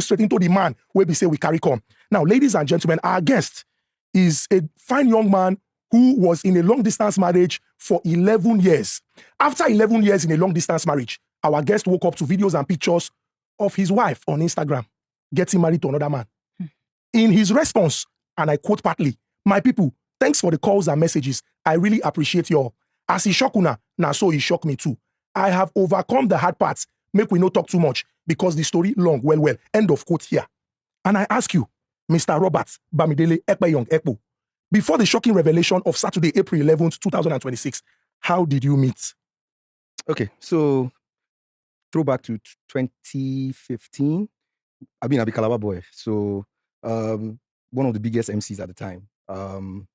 straight into the man where we say we carry come. Now, ladies and gentlemen, our guest is a fine young man who was in a long-distance marriage for 11 years. After 11 years in a long-distance marriage, our guest woke up to videos and pictures of his wife on Instagram getting married to another man. In his response, and I quote partly, "My people, thanks for the calls and messages. I really appreciate y'all. As he shock una, now so he shock me too. I have overcome the hard parts. Make we no talk too much because the story long, well. End of quote here. And I ask you, Mr. Robert Bamidele Ekpo, before the shocking revelation of Saturday, April 11th, 2026, how did you meet?" Okay, so throwback to 2015. I've been a Calabar boy, so one of the biggest MCs at the time. And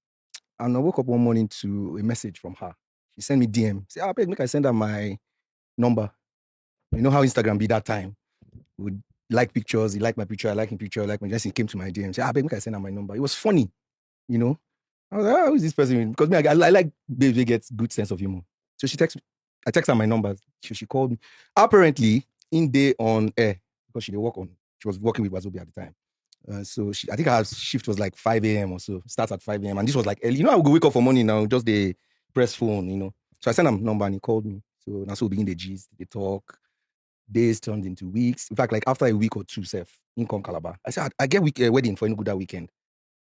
I woke up one morning to a message from her. She sent me DM. Say, "Ah, make I send her my number." You know how Instagram be that time. Would like pictures, he liked my picture, I like his picture, I like my just he came to my DM. Say, "Ah, make I send her my number." It was funny, you know. I was like, "Ah, who's this person?" Because me, I like babes who get good sense of humor. So I text her my number. She called me. Apparently, in day on air, because she was working with Wazobi at the time. So I think her shift was like 5 a.m. or so. Starts at 5 a.m. And this was like early. You know, I would go wake up for morning now, just the press phone, you know. So I sent him number and he called me. So that's how we begin the G's, the talk. Days turned into weeks. In fact, like after a week or two, in Calabar, I said, I get wedding for Enugu that weekend.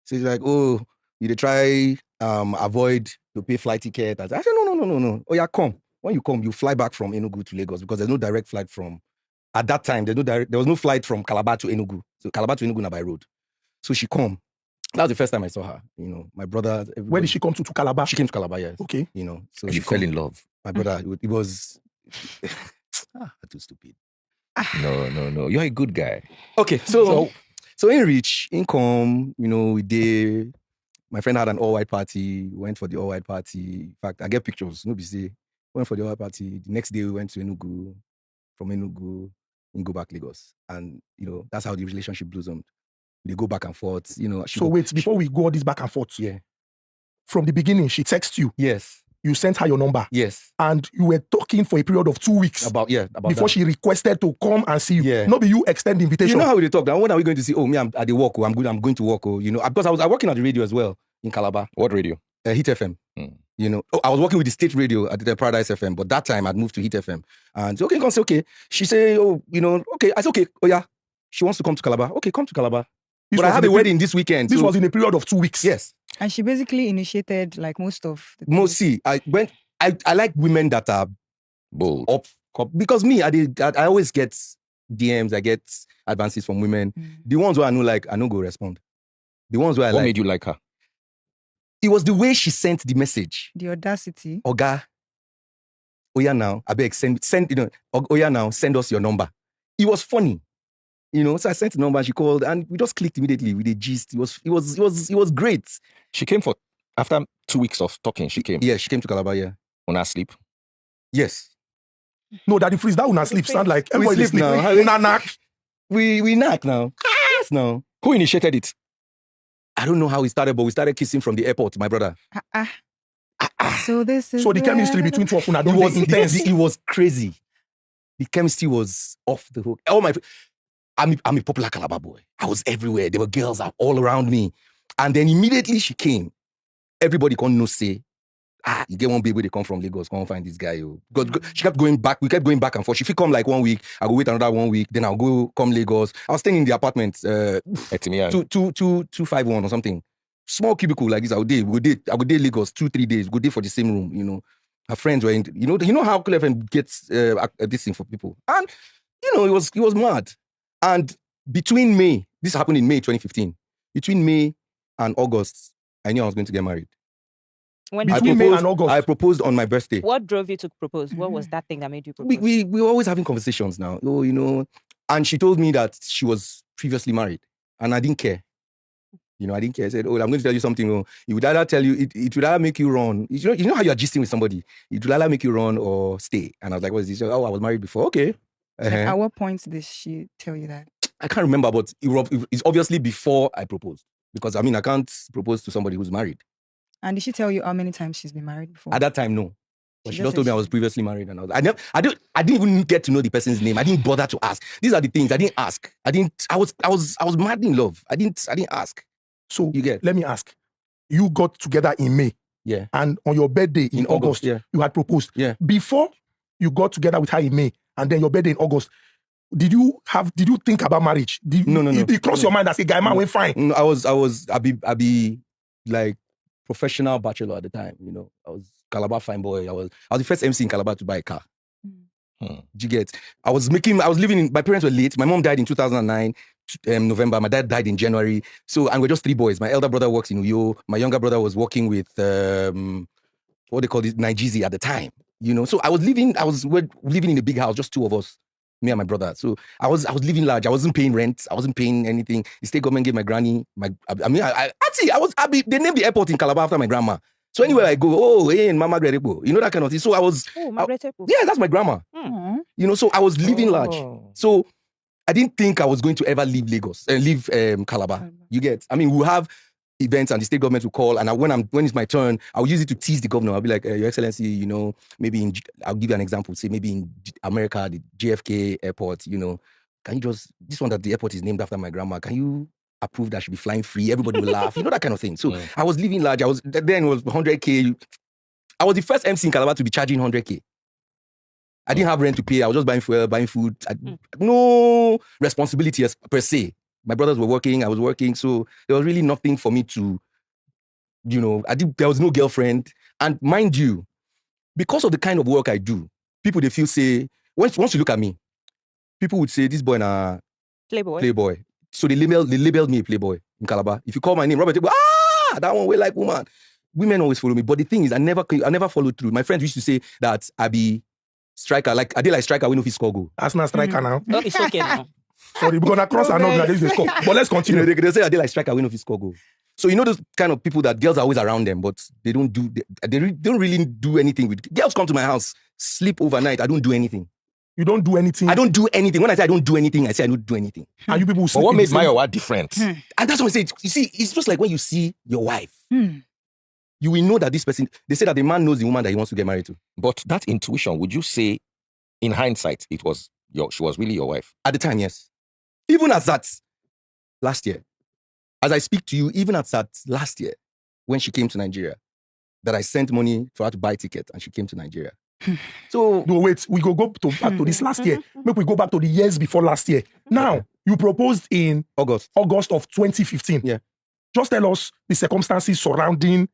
So he's like, "Oh, you dey try avoid to pay flight ticket." I said, no. Oh yeah, come. When you come, you fly back from Enugu to Lagos because there's no direct flight from. At that time, there was no flight from Calabar to Enugu. So Calabar to Enugu now by road. So she come. That was the first time I saw her. You know, my brother. Where did she come to Calabar? She came to Calabar, yes. Okay. You know, so she fell in love. My brother, it was too stupid. No. You're a good guy. Okay, so in reach, income, you know, we did. My friend had an all-white party. We went for the all-white party. In fact, I get pictures. Nobody say. Went for the all-white party. The next day we went to Enugu. From Enugu, and go back Lagos. And, you know, that's how the relationship blossomed. They go back and forth, you know. Before we go all this back and forth. Yeah. From the beginning, she texted you. Yes. You sent her your number. Yes. And you were talking for a period of 2 weeks. About before that. She requested to come and see you. Yeah. Not be you extend the invitation. You know how we talk now? When are we going to see? Oh, me, I'm at the work. I'm going to work. You know, because I was working at the radio as well in Calabar. What radio? Hit FM. You know, I was working with the state radio at the Paradise FM, but that time I'd moved to Hit FM. And so, okay, come say, okay. She say, "Oh, you know, okay." I said, "Okay, oh yeah." She wants to come to Calabar. Okay, come to Calabar. But I have a wedding this weekend. This was in a period of 2 weeks. Yes. And she basically initiated like most of the I like women that are bold. Up, because me, I always get DMs, I get advances from women. The ones where I know like I don't go respond. The ones where What made you like her? It was the way she sent the message. The audacity. Oga, Oya now, I beg, send, you know, Oya now, send us your number. It was funny. You know, so I sent the number, she called, and we just clicked immediately with a gist. It was great. She came after 2 weeks of talking, she came. Yeah, she came to Calabar, yeah. On her sleep? Yes. No, Daddy Freeze, that una sleep sound like we sleep now. We knack now. Yes, now. Who initiated it? I don't know how we started, but we started kissing from the airport, my brother. So this is so the chemistry between two of una it was intense. It was crazy. The chemistry was off the hook. Oh my! I'm a popular Calabar boy. I was everywhere. There were girls all around me, and then immediately she came. Everybody can't know say, you get one baby where they come from Lagos, come find this guy. Because she kept going back. We kept going back and forth. She come like 1 week. I go wait another 1 week. Then I'll go come Lagos. I was staying in the apartment, 251 or something. Small cubicle like this. I would day Lagos 2-3 days. Go day for the same room. You know, her friends were in. You know how Cleveland gets this thing for people. And you know, it was mad. And between May, this happened in May 2015. Between May and August, I knew I was going to get married. Between May and August, I proposed on my birthday. What drove you to propose? What was that thing that made you propose? We were always having conversations now. Oh, you know, and she told me that she was previously married, and I didn't care. You know, I didn't care. I said, "Oh, I'm going to tell you something. Oh, it would either tell you, it would either make you run. You know how you're gisting with somebody. It would either make you run or stay." And I was like, "What is this?" "Oh, I was married before." Okay. At what point did she tell you that? I can't remember, but it's obviously before I proposed. Because, I mean, I can't propose to somebody who's married. And did she tell you how many times she's been married before? At that time, no. But she just told me I was previously married, and I didn't even get to know the person's name. I didn't bother to ask. These are the things I didn't ask. I was mad in love. I didn't ask. So You get? let me ask. You got together in May. Yeah. And on your birthday in August, yeah. you had proposed. Yeah. Before you got together with her in May, and then your birthday in August, did you think about marriage? No. It crossed your mind as a guy, man, went fine. No, I be like professional bachelor at the time. You know, I was Calabar fine boy. I was the first MC in Calabar to buy a car. Do you get? I was living in, my parents were late. My mom died in 2009, November. My dad died in January. So, and we're just three boys. My elder brother works in Uyo. My younger brother was working with, what they call it, Nigeria at the time. You know, so we're living in a big house, just two of us, me and my brother. So I was living large. I wasn't paying rent. I wasn't paying anything. The state government gave my granny, they named the airport in Calabar after my grandma. So anywhere I go, hey, Mama Roby Ekpo, you know, that kind of thing. So I was, yeah, that's my grandma. You know, so I was living large. So I didn't think I was going to ever leave Lagos and leave Calabar. You get? I mean, we'll have events and the state government will call, and when it's my turn, I'll use it to tease the governor. I'll be like, Your Excellency, you know, maybe I'll give you an example. Say maybe in America, the JFK airport, you know, can you just, this one that the airport is named after my grandma, can you approve that I should be flying free? Everybody will laugh, you know, that kind of thing. So I was living large. Then it was 100K. I was the first MC in Calabar to be charging 100K. I didn't have rent to pay. I was just buying fuel, buying food. No responsibility per se. My brothers were working, I was working. So there was really nothing for me to, you know, there was no girlfriend. And mind you, because of the kind of work I do, people, they say, once you look at me, people would say, this boy na Playboy. So they labeled me a Playboy in Calabar. If you call my name, Robert, that one way like woman. Women always follow me. But the thing is, I never followed through. My friends used to say that I be striker, like I did like striker, we know if he score goal. That's not striker now. No, it's okay now. Sorry, we're gonna cross and not this score. But let's continue. You know, they say I did like striker, we know if he score goal. So you know those kind of people that girls are always around them, but they don't really do anything with. Girls come to my house, sleep overnight. I don't do anything. You don't do anything? I don't do anything. When I say I don't do anything, I say I don't do anything. And you people But what makes Mayowa different? And that's what I say. You see, it's just like when you see your wife. You will know that this person, they say that the man knows the woman that he wants to get married to. But that intuition, would you say, in hindsight, she was really your wife? At the time, yes. Even as that, last year, as I speak to you, even at that last year, when she came to Nigeria, that I sent money for her to buy a ticket and she came to Nigeria. So no, wait, we go back to this last year. Make we go back to the years before last year. Now, you proposed in August of 2015. Yeah. Just tell us the circumstances surrounding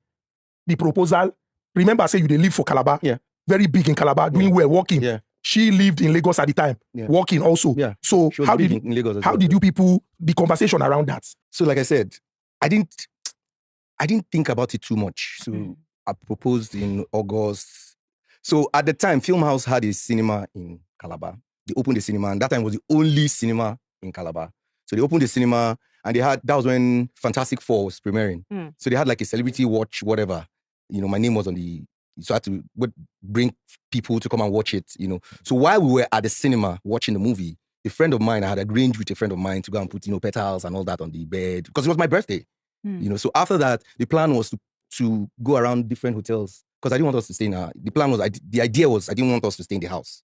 the proposal. Remember, I said you live for Calabar. Yeah. Very big in Calabar, doing well, working. Yeah. She lived in Lagos at the time, working also. Yeah. So how did you people, the conversation around that? So like I said, I didn't think about it too much. So I proposed in August. So at the time, Film House had a cinema in Calabar. They opened the cinema, and that time was the only cinema in Calabar. So they opened the cinema, and that was when Fantastic Four was premiering. So they had like a celebrity watch, whatever. You know, my name was on so I had to bring people to come and watch it, you know. So while we were at the cinema watching the movie, a friend of mine, I had arranged with a friend of mine to go and put, you know, petals and all that on the bed, because it was my birthday. You know, so after that, the plan was to go around different hotels, because I didn't want us to stay in the idea was I didn't want us to stay in the house.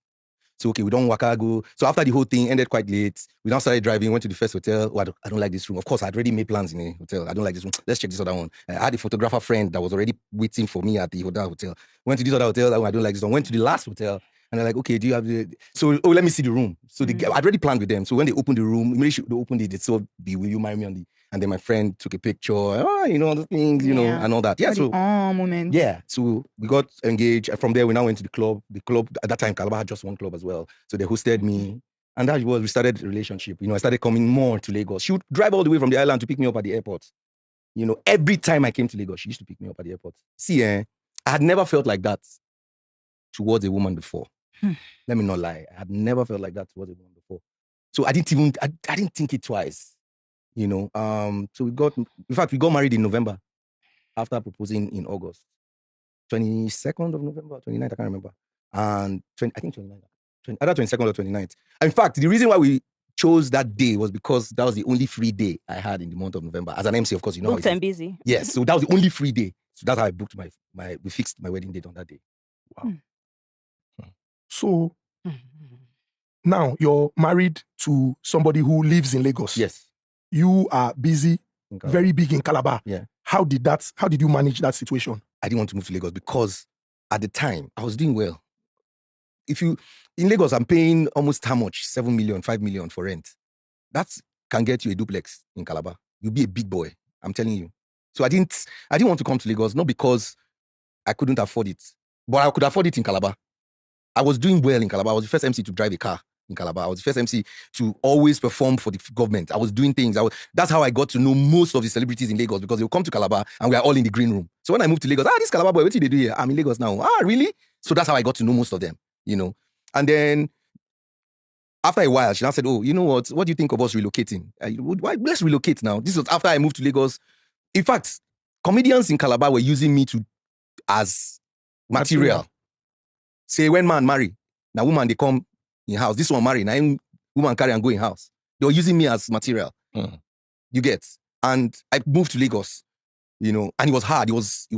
So, okay, we don't go. So after the whole thing ended quite late, we now started driving, went to the first hotel. Oh, I don't like this room. Of course, I had already made plans in a hotel. I don't like this room. Let's check this other one. I had a photographer friend that was already waiting for me at the hotel. Went to this other hotel. Oh, I don't like this one. Went to the last hotel. And they're like, okay, do you have let me see the room. So I'd already planned with them. So when they opened the room, immediately they opened it, they said, will you marry me and then my friend took a picture, you know, the things, you know, and all that. Yeah, so moment. Yeah, so we got engaged. And from there, we now went to the club. The club, at that time, Calabar had just one club as well. So they hosted me. And that was, we started a relationship. You know, I started coming more to Lagos. She would drive all the way from the island to pick me up at the airport. You know, every time I came to Lagos, she used to pick me up at the airport. See, I had never felt like that towards a woman before. Let me not lie. I had never felt like that towards a woman before. So I didn't think it twice. You know, so we got married in November after proposing in August. 22nd of November, 29th, I can't remember. And I think 29th. Either 22nd or 29th. In fact, the reason why we chose that day was because that was the only free day I had in the month of November. As an MC, of course, you know. Booked and busy. Yes, so that was the only free day. So that's how I booked we fixed my wedding date on that day. Wow. So now you're married to somebody who lives in Lagos. Yes. You are busy, very big in Calabar. Yeah. How did you manage that situation? I didn't want to move to Lagos because at the time I was doing well. In Lagos, I'm paying almost how much? 7 million, 5 million for rent. That can get you a duplex in Calabar. You'll be a big boy. I'm telling you. So I didn't want to come to Lagos, not because I couldn't afford it, but I could afford it in Calabar. I was doing well in Calabar. I was the first MC to drive a car in Calabar. I was the first MC to always perform for the government. I was doing things. That's how I got to know most of the celebrities in Lagos, because they would come to Calabar and we are all in the green room. So when I moved to Lagos, this Calabar boy, what did they do here? I'm in Lagos now. Really? So that's how I got to know most of them, you know. And then after a while, she now said, oh, you know what? What do you think of us relocating? Let's relocate now. This was after I moved to Lagos. In fact, comedians in Calabar were using me as material. Say when man marry, now woman they come in house. This one marry, now woman carry and go in house. They were using me as material. You get? And I moved to Lagos, you know, and it was hard. It was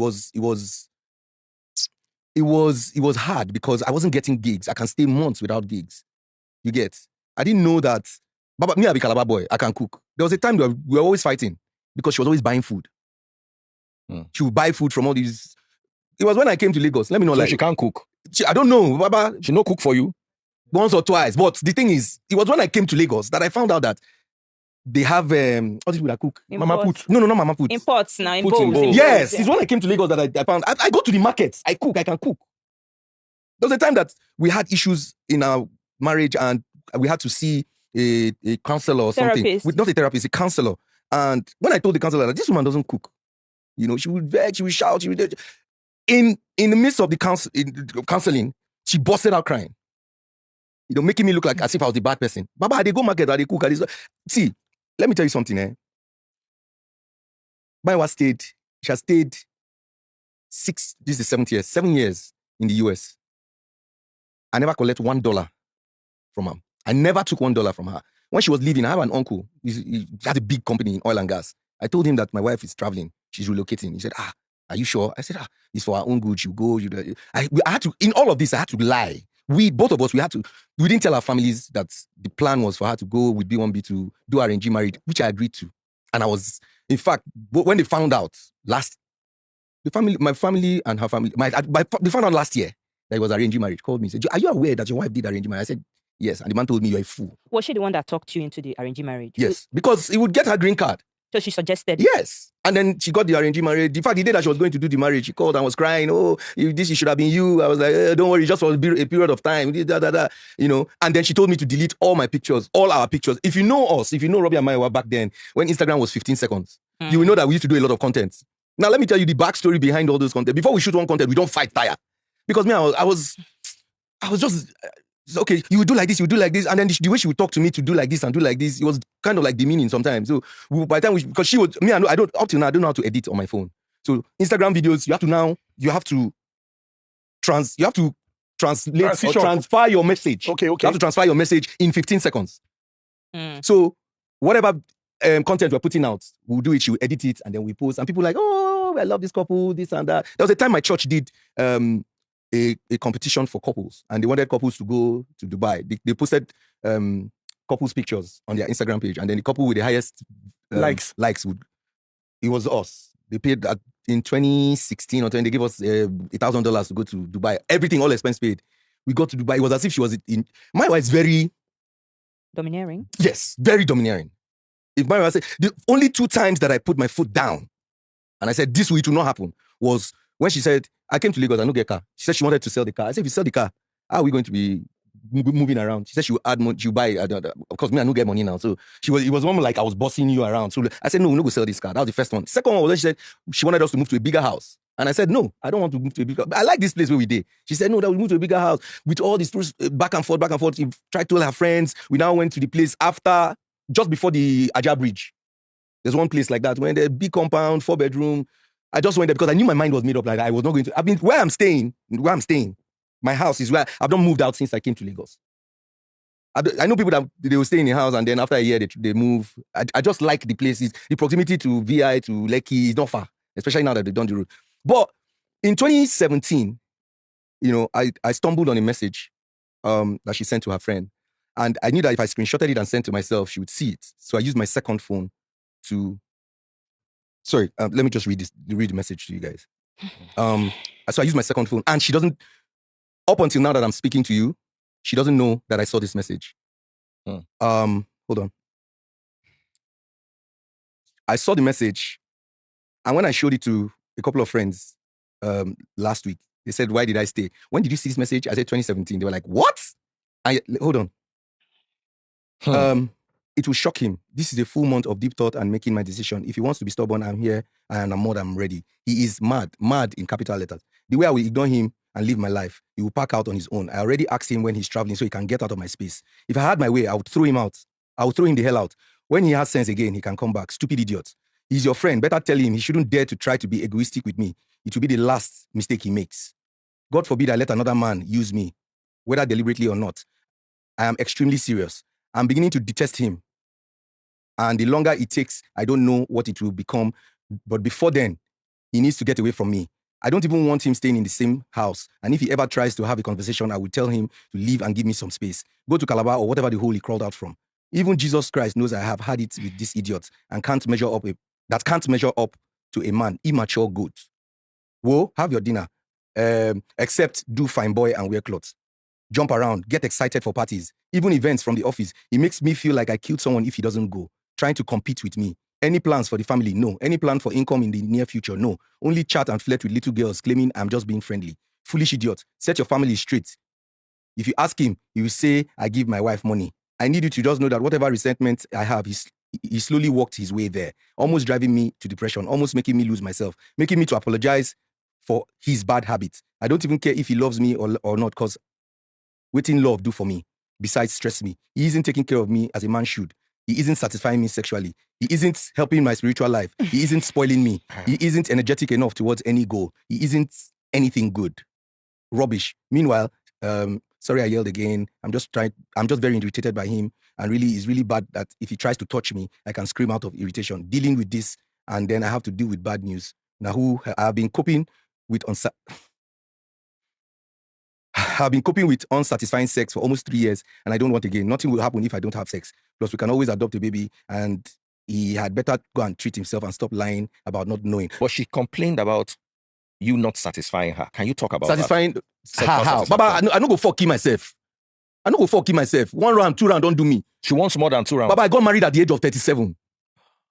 hard because I wasn't getting gigs. I can stay months without gigs. You get? I didn't know that. But me, I be Calabar boy. I can cook. There was a time we were always fighting because she was always buying food. She would buy food from all these. It was when I came to Lagos. Let me know. So she can't cook. I don't know, Baba. She no cook for you once or twice. But the thing is, it was when I came to Lagos that I found out that they have what did I cook? Mama put. No, not Mama put. Imports now. Put in bowls. Yes, it's when I came to Lagos that I found. I go to the markets. I cook. I can cook. There was a time that we had issues in our marriage and we had to see a counselor or something. Not a therapist, a counselor. And when I told the counselor that this woman doesn't cook, you know, she would beg, she would shout, she would. In the midst of the counseling, she busted out crying. You know, making me look like as if I was the bad person. Baba, they go market, they cook. See, let me tell you something. My wife she has stayed 7 years in the US. I never collect $1 from her. I never took $1 from her. When she was leaving, I have an uncle. He has a big company in oil and gas. I told him that my wife is traveling. She's relocating. He said, are you sure? I said, it's for our own good. You go. I had to, in all of this, I had to lie. Both of us, we didn't tell our families that the plan was for her to go with B1B to do arranged marriage, which I agreed to. And I was, in fact, when they found out my family and her family, they found out last year that it was arranged marriage, called me and said, are you aware that your wife did arranged marriage? I said, yes. And the man told me, you're a fool. Was she the one that talked you into the arranged marriage? Yes, because it would get her green card. So she suggested? Yes. And then she got the arranged marriage. In fact, the day that she was going to do the marriage, she called and was crying, oh, it should have been you. I was like, don't worry, just for a period of time. You know. And then she told me to delete all my pictures, all our pictures. If you know us, if you know Roby and I back then, when Instagram was 15 seconds, you will know that we used to do a lot of content. Now, let me tell you the backstory behind all those content. Before we shoot one content, we don't fight tire. Because me, I was just... okay, you would do like this, and then the way she would talk to me to do like this and do like this, it was kind of like demeaning sometimes. So by the time because she would, up till now, I don't know how to edit on my phone. So Instagram videos, you have to translate or transfer your message. Okay. You have to transfer your message in 15 seconds. So whatever content we're putting out, we'll do it, she will edit it, and then we post, and people are like, oh, I love this couple, this and that. There was a time my church did a competition for couples, and they wanted couples to go to Dubai. They posted couples pictures on their Instagram page, and then the couple with the highest likes it was us. They paid in 2016 or 20, they gave us $1,000 to go to Dubai. Everything, all expense paid. We got to Dubai. It was as if she was in. My wife is very domineering. Yes, very domineering. If my wife said, the only 2 times that I put my foot down and I said this will not happen was when she said, I came to Lagos, I don't get a car. She said she wanted to sell the car. I said, if you sell the car, how are we going to be moving around? She said she would add money, she would buy. Of course, me, I don't get money now. So it was one like I was bossing you around. So I said, no, we're not going to sell this car. That was the first one. Second one was when she said she wanted us to move to a bigger house. And I said, no, I don't want to move to a bigger house. I like this place where we did. She said, no, that we move to a bigger house with all these back and forth. She tried to tell her friends. We now went to the place just before the Aja Bridge. There's one place like that. When the big compound, 4-bedroom. I just went there because I knew my mind was made up like that. I was not going to. I mean, where I'm staying, my house is where I've not moved out since I came to Lagos. I know people that they will stay in the house and then after a year they move. I just like the places. The proximity to VI, to Lekki is not far, especially now that they've done the road. But in 2017, I stumbled on a message that she sent to her friend. And I knew that if I screenshotted it and sent to myself, she would see it. So I used my second phone to... Sorry, let me just read the message to you guys. So I used my second phone, and she doesn't... Up until now that I'm speaking to you, she doesn't know that I saw this message. Hold on. I saw the message, and when I showed it to a couple of friends last week, they said, "Why did I stay? When did you see this message?" I said 2017. They were like, "What?" Hold on. It will shock him. This is a full month of deep thought and making my decision. If he wants to be stubborn, I'm here and I'm more than ready. He is mad in capital letters. The way I will ignore him and live my life, he will pack out on his own. I already asked him when he's traveling so he can get out of my space. If I had my way, I would throw him out. I would throw him the hell out. When he has sense again, he can come back. Stupid idiot. He's your friend. Better tell him he shouldn't dare to try to be egoistic with me. It will be the last mistake he makes. God forbid I let another man use me, whether deliberately or not. I am extremely serious. I'm beginning to detest him. And the longer it takes, I don't know what it will become. But before then, he needs to get away from me. I don't even want him staying in the same house. And if he ever tries to have a conversation, I will tell him to leave and give me some space. Go to Calabar or whatever the hole he crawled out from. Even Jesus Christ knows I have had it with this idiot and can't measure up to a man, immature goat. Whoa, have your dinner. Except do fine boy and wear clothes. Jump around, get excited for parties, even events from the office. He makes me feel like I killed someone if he doesn't go. Trying to compete with me. Any plans for the family? No. Any plan for income in the near future? No. Only chat and flirt with little girls claiming I'm just being friendly. Foolish idiot. Set your family straight. If you ask him, he will say, I give my wife money. I need you to just know that whatever resentment I have, he slowly walked his way there, almost driving me to depression, almost making me lose myself, making me to apologize for his bad habits. I don't even care if he loves me or not, because waiting love do for me, besides stress me. He isn't taking care of me as a man should. He isn't satisfying me sexually. He isn't helping my spiritual life. He isn't spoiling me. He isn't energetic enough towards any goal. He isn't anything good. Rubbish. Meanwhile, sorry I yelled again. I'm just very irritated by him. And really, it's really bad that if he tries to touch me, I can scream out of irritation. Dealing with this, and then I have to deal with bad news. Now, I've been coping with unsatisfying sex for almost 3 years, and I don't want again. Nothing will happen if I don't have sex. Plus, we can always adopt a baby, and he had better go and treat himself and stop lying about not knowing. But she complained about you not satisfying her. Can you talk about satisfying that? How? Baba, I no go fuck myself. I no go fuck myself. 1 round, 2 round, don't do me. She wants more than 2 rounds. Baba, I got married at the age of 37.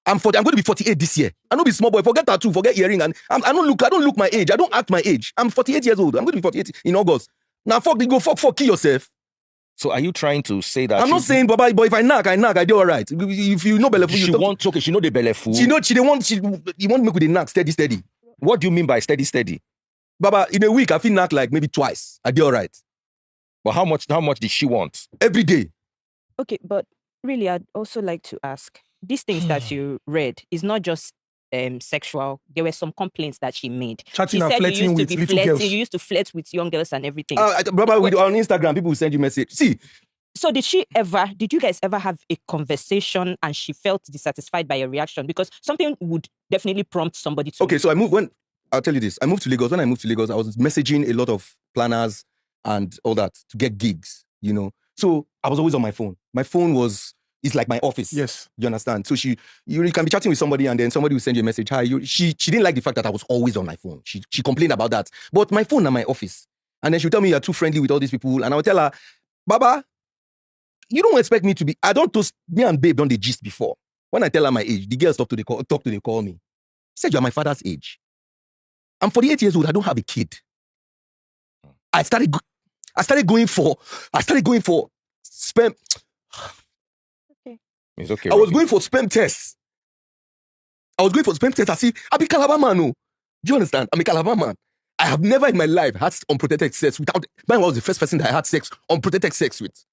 I'm going to be 48 this year. I don't be small boy. Forget tattoo, forget earring, and I don't look my age. I don't act my age. I'm 48 years old. I'm going to be 48 in August. Now fuck, kill yourself. So are you trying to say that? I'm not saying, Baba, but if I knock, I do all right. If you know belle she wants, okay, she know the belle fool. You want to make with the knock steady. What do you mean by steady? Baba, in a week, I feel knock like maybe twice. I do all right. But how much did she want? Every day. Okay, but really, I'd also like to ask, these things that you read is not just sexual. There were some complaints that she made. Chatting and flirting with little girls. You used to flirt with young girls and everything. Brother, on Instagram, people will send you message. See. So did you guys ever have a conversation and she felt dissatisfied by your reaction? Because something would definitely prompt somebody to... Okay, so I'll tell you this. I moved to Lagos. When I moved to Lagos, I was messaging a lot of planners and all that to get gigs, you know. So I was always on my phone. My phone it's like my office. Yes. You understand? So you can be chatting with somebody and then somebody will send you a message. Hi, she didn't like the fact that I was always on my phone. She complained about that. But my phone at my office. And then she'll tell me you're too friendly with all these people. And I'll tell her, Baba, you don't expect me to be... Me and Babe done the gist before. When I tell her my age, the girls call me. She said, you're my father's age. I'm 48 years old. I don't have a kid. I started going for sperm. Okay. It's okay. I was going for sperm tests. As if I be Calabar man. No. Do you understand? I'm a Calabar man. I have never in my life had unprotected sex without... Man was the first person that I had unprotected sex with.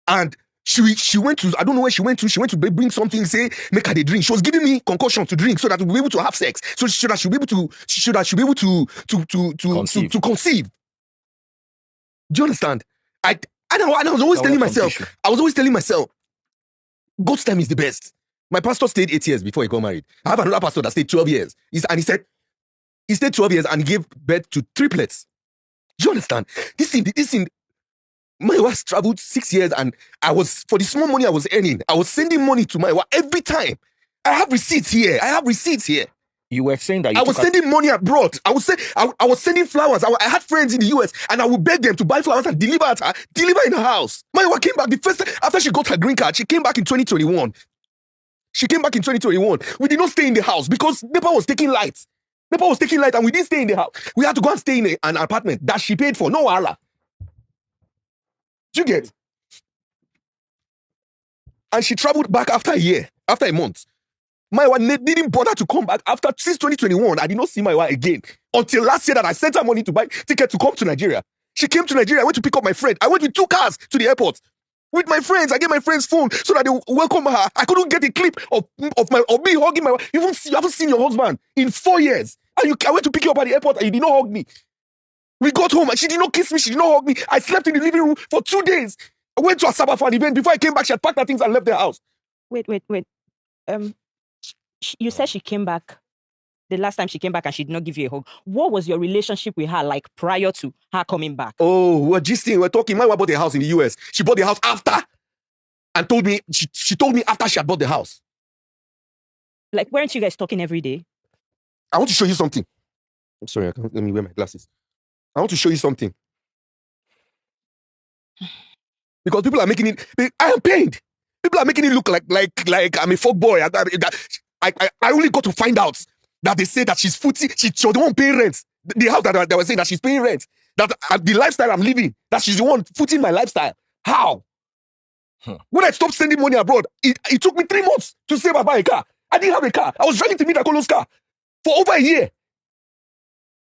And she went to... I don't know where she went to. She went to bring something, say, make her the drink. She was giving me concoction to drink so that we'll be able to have sex. So that she'll be able to conceive. Do you understand? I was always telling myself, God's time is the best. My pastor stayed 8 years before he got married. I have another pastor that stayed 12 years. He stayed 12 years and he gave birth to triplets. Do you understand? This thing, my wife traveled 6 years and for the small money I was earning, I was sending money to my wife every time. I have receipts here. You were saying that I was sending money abroad. I was sending flowers. I had friends in the US and I would beg them to buy flowers and deliver in her house. My wife came back the first time after she got her green card. She came back in 2021. We did not stay in the house because NEPA was taking light. And we didn't stay in the house. We had to go and stay in an apartment that she paid for. No wala. Do you get? And she traveled back after a month. My wife didn't bother to come back since 2021. I did not see my wife again until last year that I sent her money to buy ticket to come to Nigeria. She came to Nigeria. I went to pick up my friend. I went with 2 cars to the airport with my friends. I gave my friend's phone so that they will welcome her. I couldn't get a clip of me hugging my wife. You haven't seen your husband in 4 years. And I went to pick you up at the airport and you did not hug me. We got home and she did not kiss me. She did not hug me. I slept in the living room for 2 days. I went to Asaba for an event. Before I came back, she had packed her things and left the house. Wait. You said she came back. The last time she came back and she did not give you a hug. What was your relationship with her like prior to her coming back? Oh, we're gisting. We're talking. My wife bought a house in the US. She bought the house after and told me, she told me after she had bought the house. Like, weren't you guys talking every day? I want to show you something. I'm sorry, let me wear my glasses. I want to show you something. Because people are making it, I am pained. People are making it look like I'm a folk boy. I only got to find out that they say that she's footy, she's the one paying rent. The house that they were saying that she's paying rent. That the lifestyle I'm living, that she's the one footing my lifestyle. How? When I stopped sending money abroad, it took me 3 months to save and buy a car. I didn't have a car. I was driving Timi Dakolo's car for over a year.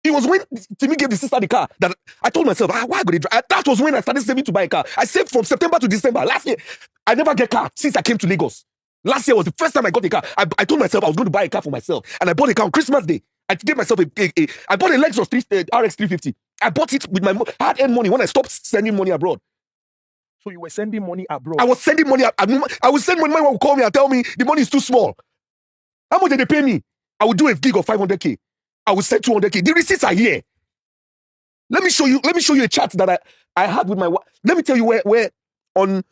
It was when Timi gave the sister the car that I told myself, why could they drive? That was when I started saving to buy a car. I saved from September to December. Last year, I never get a car since I came to Lagos. Last year was the first time I got a car. I told myself I was going to buy a car for myself. And I bought a car on Christmas Day. I gave myself I bought a Lexus RX 350. I bought it with my hard-earned money when I stopped sending money abroad. So you were sending money abroad? I was sending money. I would send money. My mom would call me and tell me the money is too small. How much did they pay me? I would do a gig of 500K. I would send 200K. The receipts are here. Let me show you a chart that I had with my wife. Let me tell you where on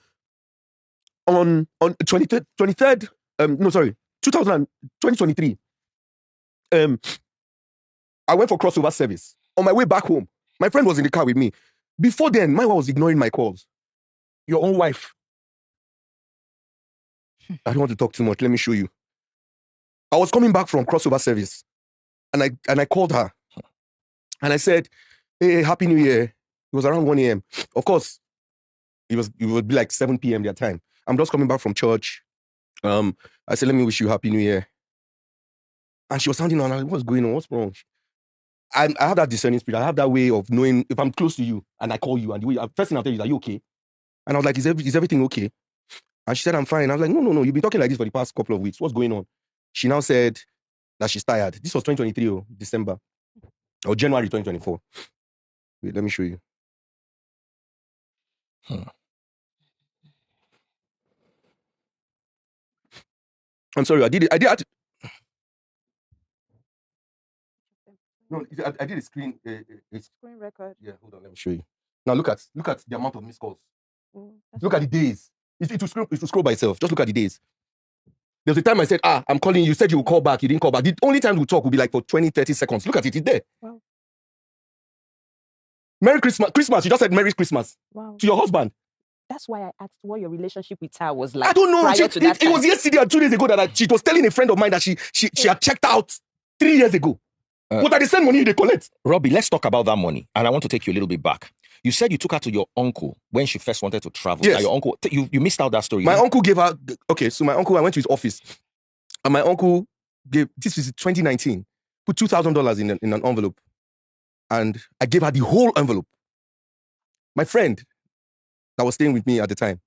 2023. I went for crossover service. On my way back home, my friend was in the car with me. Before then, my wife was ignoring my calls. Your own wife? I don't want to talk too much. Let me show you. I was coming back from crossover service, and I called her, and I said, "Hey, Happy New Year." It was around 1 a.m. Of course, it would be like 7 p.m. their time. I'm just coming back from church. I said, "Let me wish you Happy New Year." And she was sounding on, like, what's going on? What's wrong? I have that discerning spirit. I have that way of knowing if I'm close to you and I call you, and the way first thing I'll tell you is, "Are you okay?" And I was like, is everything okay? And she said, "I'm fine." I was like, no. You've been talking like this for the past couple of weeks. What's going on? She now said that she's tired. This was 2023, December. Or January 2024. Wait, let me show you. I'm sorry, I did it. No, I did a screen. Screen record. Yeah, hold on, let me show you. Now look at the amount of missed calls. Look at the days. It will scroll by itself. Just look at the days. There was a time I said, I'm calling you. You said you will call back. You didn't call back. The only time we talk will be like for 20, 30 seconds. Look at it. It's there. Wow. Merry Christmas. Christmas. You just said Merry Christmas. Wow. To your husband. That's why I asked what your relationship with her was like. I don't know. Prior to that It was yesterday and 2 days ago that she was telling a friend of mine that she had checked out 3 years ago. What are they send money they collect? Roby, let's talk about that money. And I want to take you a little bit back. You said you took her to your uncle when she first wanted to travel. Yes. Your uncle, you missed out that story. My uncle gave her, so my uncle, I went to his office. And my uncle gave, this was 2019, put $2,000 in an envelope. And I gave her the whole envelope. My friend that was staying with me at the time,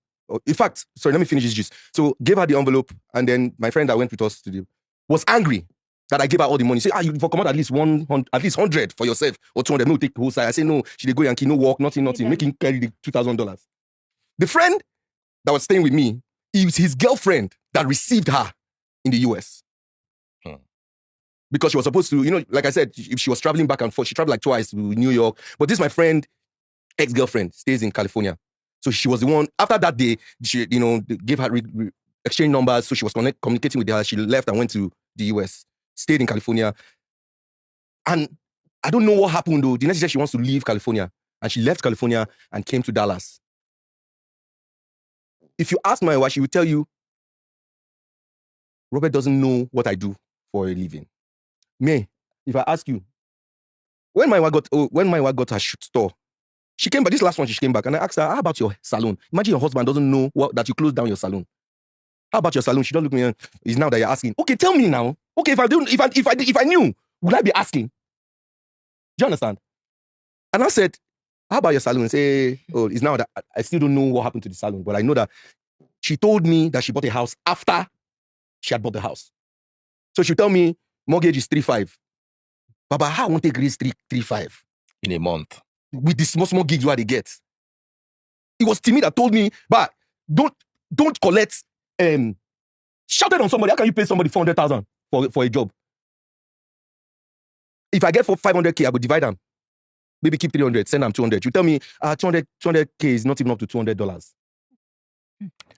in fact, sorry, let me finish this gist. So gave her the envelope, and then my friend that went with us to was angry that I gave her all the money. Say, you for come out at least 100 for yourself or 200. No, take the whole side. I say, no, she did go Yankee, no work, nothing, make him carry the $2,000. The friend that was staying with me, it was his girlfriend that received her in the US. because she was supposed to, like I said, if she was traveling back and forth, she traveled like twice to New York. But this, my friend, ex-girlfriend, stays in California. So she was the one, after that day, she, they gave her exchange numbers. So she was communicating with her. She left and went to the US, stayed in California. And I don't know what happened though. The next day she wants to leave California. And she left California and came to Dallas. If you ask my wife, she will tell you, Robert doesn't know what I do for a living. Me, if I ask you, when my wife got her store, she came back, this last one, she came back, and I asked her, how about your salon? Imagine your husband doesn't know that you closed down your salon. How about your salon? She don't look at me and it's now that you're asking. Okay, tell me now. Okay, if I knew, would I be asking? Do you understand? And I said, how about your salon? And say, oh, it's now that I still don't know what happened to the salon, but I know that she told me that she bought a house after she had bought the house. So she'll tell me, mortgage is 3.5. Baba, how I want to raise 3.5 in a month with the small gigs where they get? It was Timmy that told me, but don't collect. Shouted on somebody. How can you pay somebody 400,000 for a job? If I get for 500K, I would divide them. Maybe keep 300, send them 200. You tell me, 200K is not even up to $200.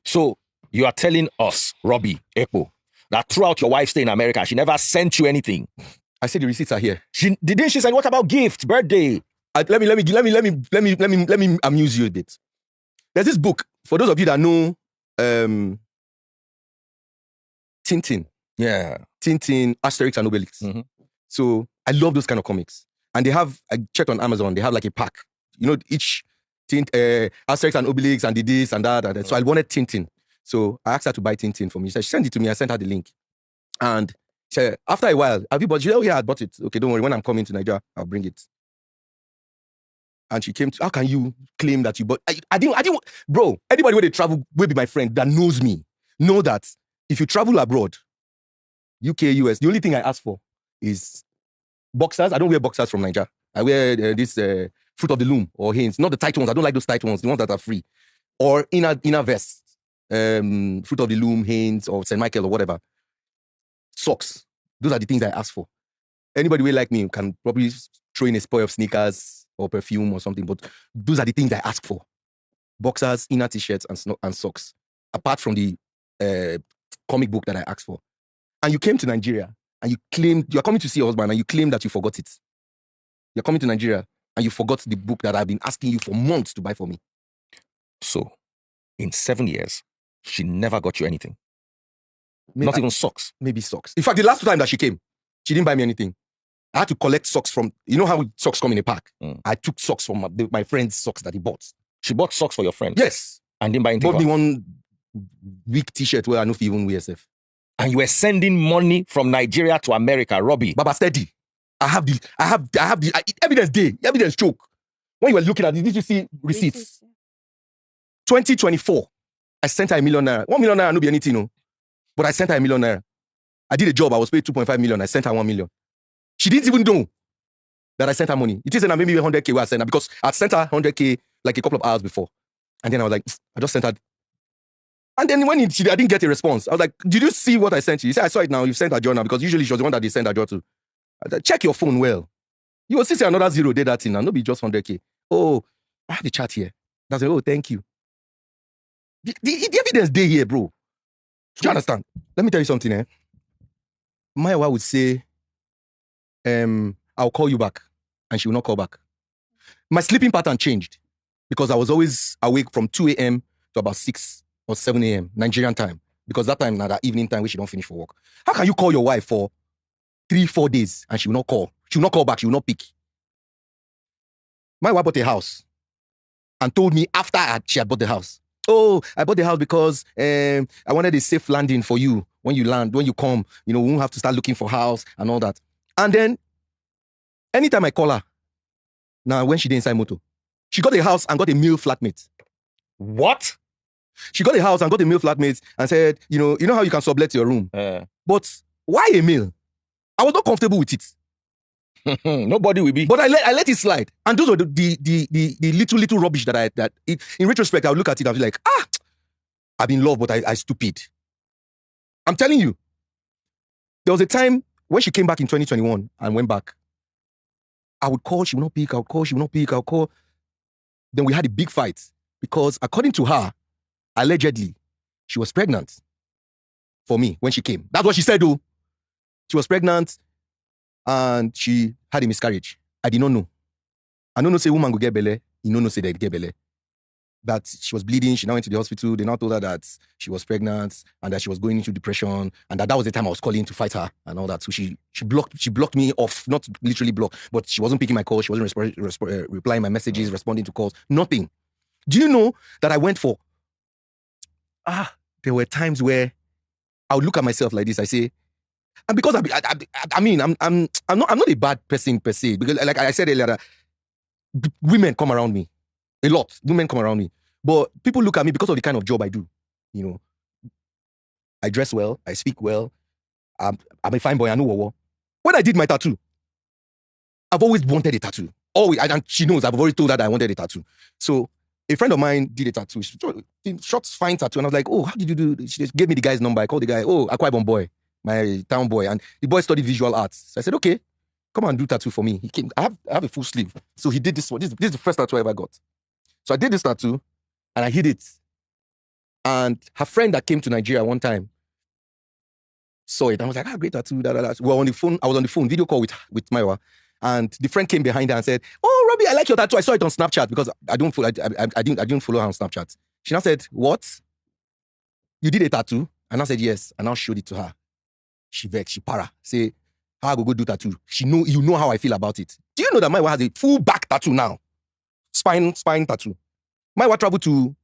So you are telling us, Roby Ekpo, that throughout your wife's stay in America, she never sent you anything. I said the receipts are here. Didn't she say, what about gift, birthday? Let me amuse you a bit. There's this book, for those of you that know Tintin. Yeah. Tintin, Asterix and Obelix. Mm-hmm. So I love those kind of comics. And they have, I checked on Amazon, they have like a pack. Each Asterix and Obelix and the this and that. And so I wanted Tintin. So I asked her to buy Tintin for me. She sent it to me. I sent her the link. And she said, after a while, have you bought it? She said, oh yeah, I bought it. Okay, don't worry. When I'm coming to Nigeria, I'll bring it. And she came to, how can you claim that you bought? I didn't, bro, anybody where they travel will be my friend that knows me. Know that if you travel abroad, UK, US, the only thing I ask for is boxers. I don't wear boxers from Nigeria. I wear this Fruit of the Loom or Hanes. Not the tight ones. I don't like those tight ones. The ones that are free. Or inner vest. Fruit of the Loom, Hanes, or St. Michael or whatever. Socks. Those are the things I ask for. Anybody will like me can probably throw in a spray of sneakers or perfume or something, but those are the things I ask for. Boxers, inner t-shirts, and socks. Apart from the comic book that I asked for. And you came to Nigeria and you claimed, you're coming to see your husband and you claim that you forgot it. You're coming to Nigeria and you forgot the book that I've been asking you for months to buy for me. So, in 7 years, she never got you anything. Not even socks. Maybe socks. In fact, the last time that she came, she didn't buy me anything. I had to collect socks from, you know how socks come in a pack? I took socks from my friend's socks that he bought. She bought socks for your friend? Yes. And didn't buy anything? Bought me one weak t-shirt where I know if you even wear yourself. And you were sending money from Nigeria to America, Roby. Baba, steady. I have the evidence day, evidence choke. When you were looking at it, did you see receipts? 2024, I sent her $1 million. 1 million naira no be anything, no. But I sent her $1 million. I did a job, I was paid 2.5 million. I sent her 1 million. She didn't even know that I sent her money. It is that maybe 100K where I sent her because I sent her 100K like a couple of hours before. And then I was like, I just sent her. And then when I didn't get a response, I was like, did you see what I sent you? He said, I saw it now. You sent her journal because usually she was the one that they send her journal to. I said, check your phone well. You will see another zero did that thing and not be just 100K. Oh, I have the chat here. I said, oh, thank you. The evidence day here, bro. Do you understand? Let me tell you something, eh? My wife would say, I'll call you back. And she will not call back. My sleeping pattern changed because I was always awake from 2 a.m. to about 6 or 7 a.m. Nigerian time. Because that time, now that evening time, we she don't finish for work. How can you call your wife for 3-4 days and she will not call? She will not call back. She will not pick. My wife bought a house and told me after she had bought the house, oh, I bought the house because I wanted a safe landing for you. When you land, when you come, we won't have to start looking for house and all that. And then, anytime I call her, now when she did inside motor, she got a house and got a male flatmate. What? She got a house and got a male flatmate and said, you know how you can sublet your room. But why a male? I was not comfortable with it. Nobody will be. But I let it slide. And those were the little rubbish that in retrospect, I would look at it and be like, I've been in love, but I stupid. I'm telling you. There was a time when she came back in 2021 and went back, I would call, she would not pick, I'll call, she would not pick, I'll call. Then we had a big fight because according to her, allegedly, she was pregnant for me when she came. That's what she said, though. She was pregnant and she had a miscarriage. I did not know. I don't know say woman go get belle. You don't know say they get belle. That she was bleeding. She now went to the hospital. They now told her that she was pregnant and that she was going into depression and that was the time I was calling to fight her and all that. So she blocked me off, not literally blocked, but she wasn't picking my calls. She wasn't replying my messages, responding to calls, nothing. Do you know that I went for? There were times where I would look at myself like this. I say, and because I'm not a bad person per se, because like I said earlier, that women come around me. A lot. Women come around me. But people look at me because of the kind of job I do. You know, I dress well. I speak well. I'm a fine boy. I know what. When I did my tattoo, I've always wanted a tattoo. Always. And she knows. I've already told her that I wanted a tattoo. So a friend of mine did a tattoo. Short, fine tattoo. And I was like, oh, how did you do? She just gave me the guy's number. I called the guy. Oh, Akwa boy, my town boy. And the boy studied visual arts. So I said, okay, come and do tattoo for me. He came. I have a full sleeve. So he did this one. This is the first tattoo I ever got. So I did this tattoo and I hid it. And her friend that came to Nigeria one time saw it. And I was like, great tattoo. We were on the phone. I was on the phone, video call with Maiwa. And the friend came behind her and said, oh, Roby, I like your tattoo. I saw it on Snapchat because I didn't follow her on Snapchat. She now said, what? You did a tattoo? And I said, yes. And I showed it to her. She vexed, she para. Say, how I go do tattoo? You know how I feel about it. Do you know that Maiwa has a full back tattoo now? Spine tattoo. Maiwa traveled to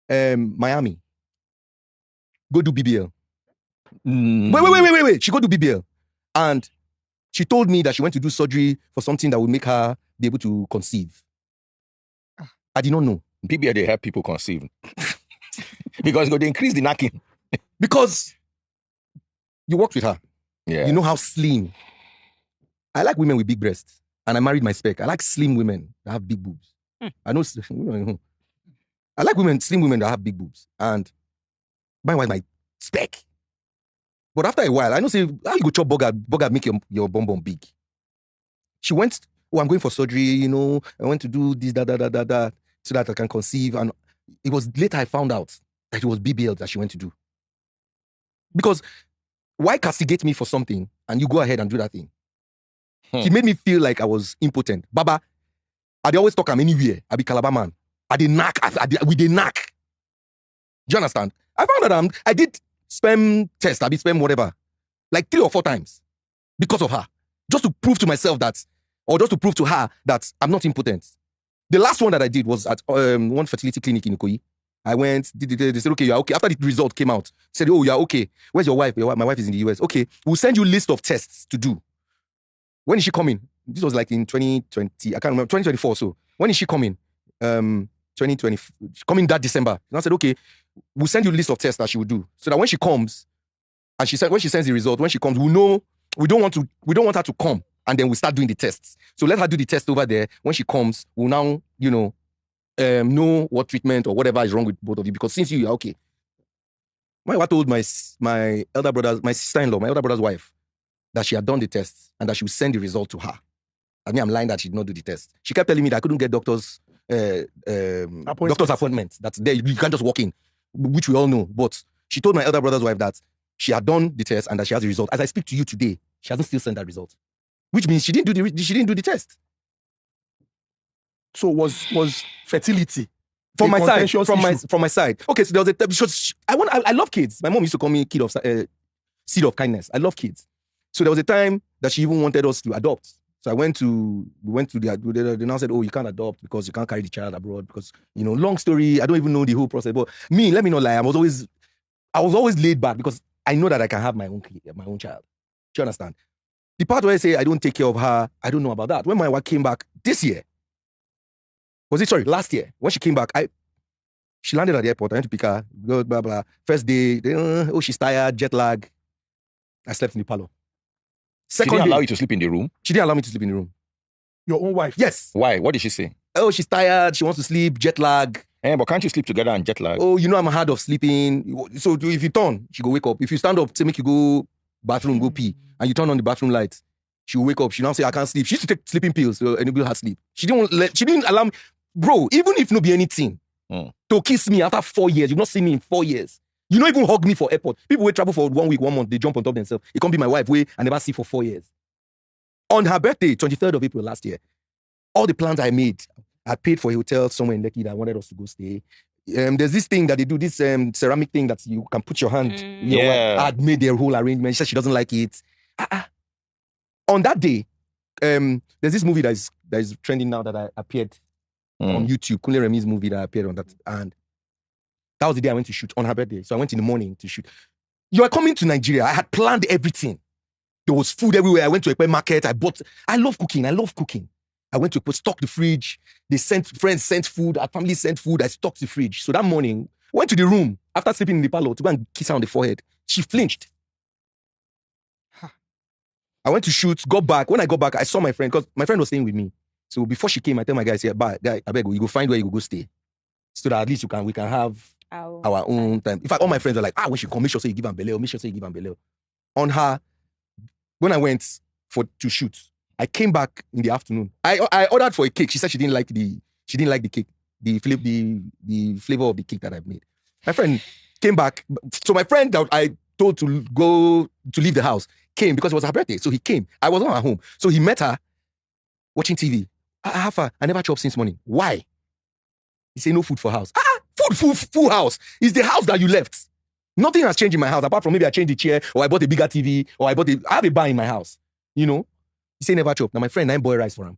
Miami. Go do BBL. Wait. She go do BBL. And she told me that she went to do surgery for something that would make her be able to conceive. I did not know. BBL, they help people conceive. Because they increase the knacking. Because you worked with her. Yeah. You know how slim. I like women with big breasts. And I married my spec. I like slim women that have big boobs. I know. I like slim women that have big boobs. And my wife, my spec. But after a while, I know say, how you go chop burger make your bum big. She went, I'm going for surgery, you know, I went to do this, that, so that I can conceive. And it was later I found out that it was BBL that she went to do. Because why castigate me for something and you go ahead and do that thing? She made me feel like I was impotent. Baba, I always talk I'm anywhere. I be Calabar man. I did knack. We did knack. Do you understand? I found that I did sperm test. I did sperm whatever. Like 3 or 4 times. Because of her. Just to prove to myself that, or just to prove to her that I'm not impotent. The last one that I did was at one fertility clinic in Ikoyi. I went, they said, okay, you're okay. After the result came out, said, oh, you're okay. Where's your wife? My wife is in the US. Okay, we'll send you a list of tests to do. When is she coming? This was like in 2020, I can't remember, 2024 so. When is she coming? 2020, coming that December. And I said, okay, we'll send you a list of tests that she will do. So that when she comes, and she said, when she sends the result, when she comes, we know, we don't want her to come. And then we start doing the tests. So let her do the test over there. When she comes, we'll now, know what treatment or whatever is wrong with both of you. Because since you are okay. My wife told my elder brother, my sister-in-law, my elder brother's wife, that she had done the test and that she would send the result to her. I mean, I'm lying that she did not do the test. She kept telling me that I couldn't get doctor's appointment. That's there. You can't just walk in, which we all know. But she told my elder brother's wife that she had done the test and that she has the result. As I speak to you today, she hasn't still sent that result, which means she didn't do the test. So was fertility from my side? From my side. Okay, so there was a because I love kids. My mom used to call me seed of kindness. I love kids. So there was a time that she even wanted us to adopt. So we went to they now said, oh, you can't adopt because you can't carry the child abroad because, long story, I don't even know the whole process. But me, let me not lie, I was always laid back because I know that I can have my own child. Do you understand? The part where I say I don't take care of her, I don't know about that. When my wife came back last year, when she came back, she landed at the airport, I went to pick her, blah, blah, blah. First day, she's tired, jet lag. I slept in the parlor. She didn't allow you to sleep in the room? She didn't allow me to sleep in the room. Your own wife? Yes. Why? What did she say? Oh, she's tired. She wants to sleep. Jet lag. But can't you sleep together and jet lag? Oh, I'm hard of sleeping. So if you turn, she go wake up. If you stand up, say make you go bathroom, go pee, and you turn on the bathroom light, she'll wake up. She'll now say, I can't sleep. She used to take sleeping pills to enable her sleep. She didn't allow me. Bro, even if no be anything, to kiss me after 4 years, you've not seen me in 4 years. You don't even hug me for airport. People will travel for 1 week, 1 month, they jump on top of themselves. It can't be my wife, I never see for 4 years. On her birthday, 23rd of April last year, all the plans I made, I paid for a hotel somewhere in Lekki that I wanted us to go stay. There's this thing that they do, this ceramic thing that you can put your hand. I had made their whole arrangement. She said she doesn't like it. On that day, there's this movie that is trending now that I appeared on YouTube. Kunle Remi's movie that I appeared on that. And that was the day I went to shoot on her birthday. So I went in the morning to shoot. You are coming to Nigeria. I had planned everything. There was food everywhere. I went to a market. I love cooking. I went to stock the fridge. Friends sent food. Our family sent food. I stocked the fridge. So that morning, went to the room after sleeping in the parlor to go and kiss her on the forehead. She flinched. I went to shoot, got back. When I got back, I saw my friend because my friend was staying with me. So before she came, I tell my guy, I said, guy, I beg you, go find where you go stay. So that at least we can have our own time. In fact, all my friends are like, when she come, make sure say you give her belly, or make sure say you give her belly. On her, when I went to shoot, I came back in the afternoon. I ordered for a cake. She said she didn't like the cake, the flavor of the cake that I've made. My friend came back. So my friend that I told to go to leave the house came because it was her birthday. So he came. I was not at home. So he met her watching TV. I never chopped since morning. Why? He said no food for house. Full house. It's the house that you left. Nothing has changed in my house apart from maybe I changed the chair or I bought a bigger TV or I have a bar in my house. You know? He said never chop. Now my friend, 9 boy rice for him.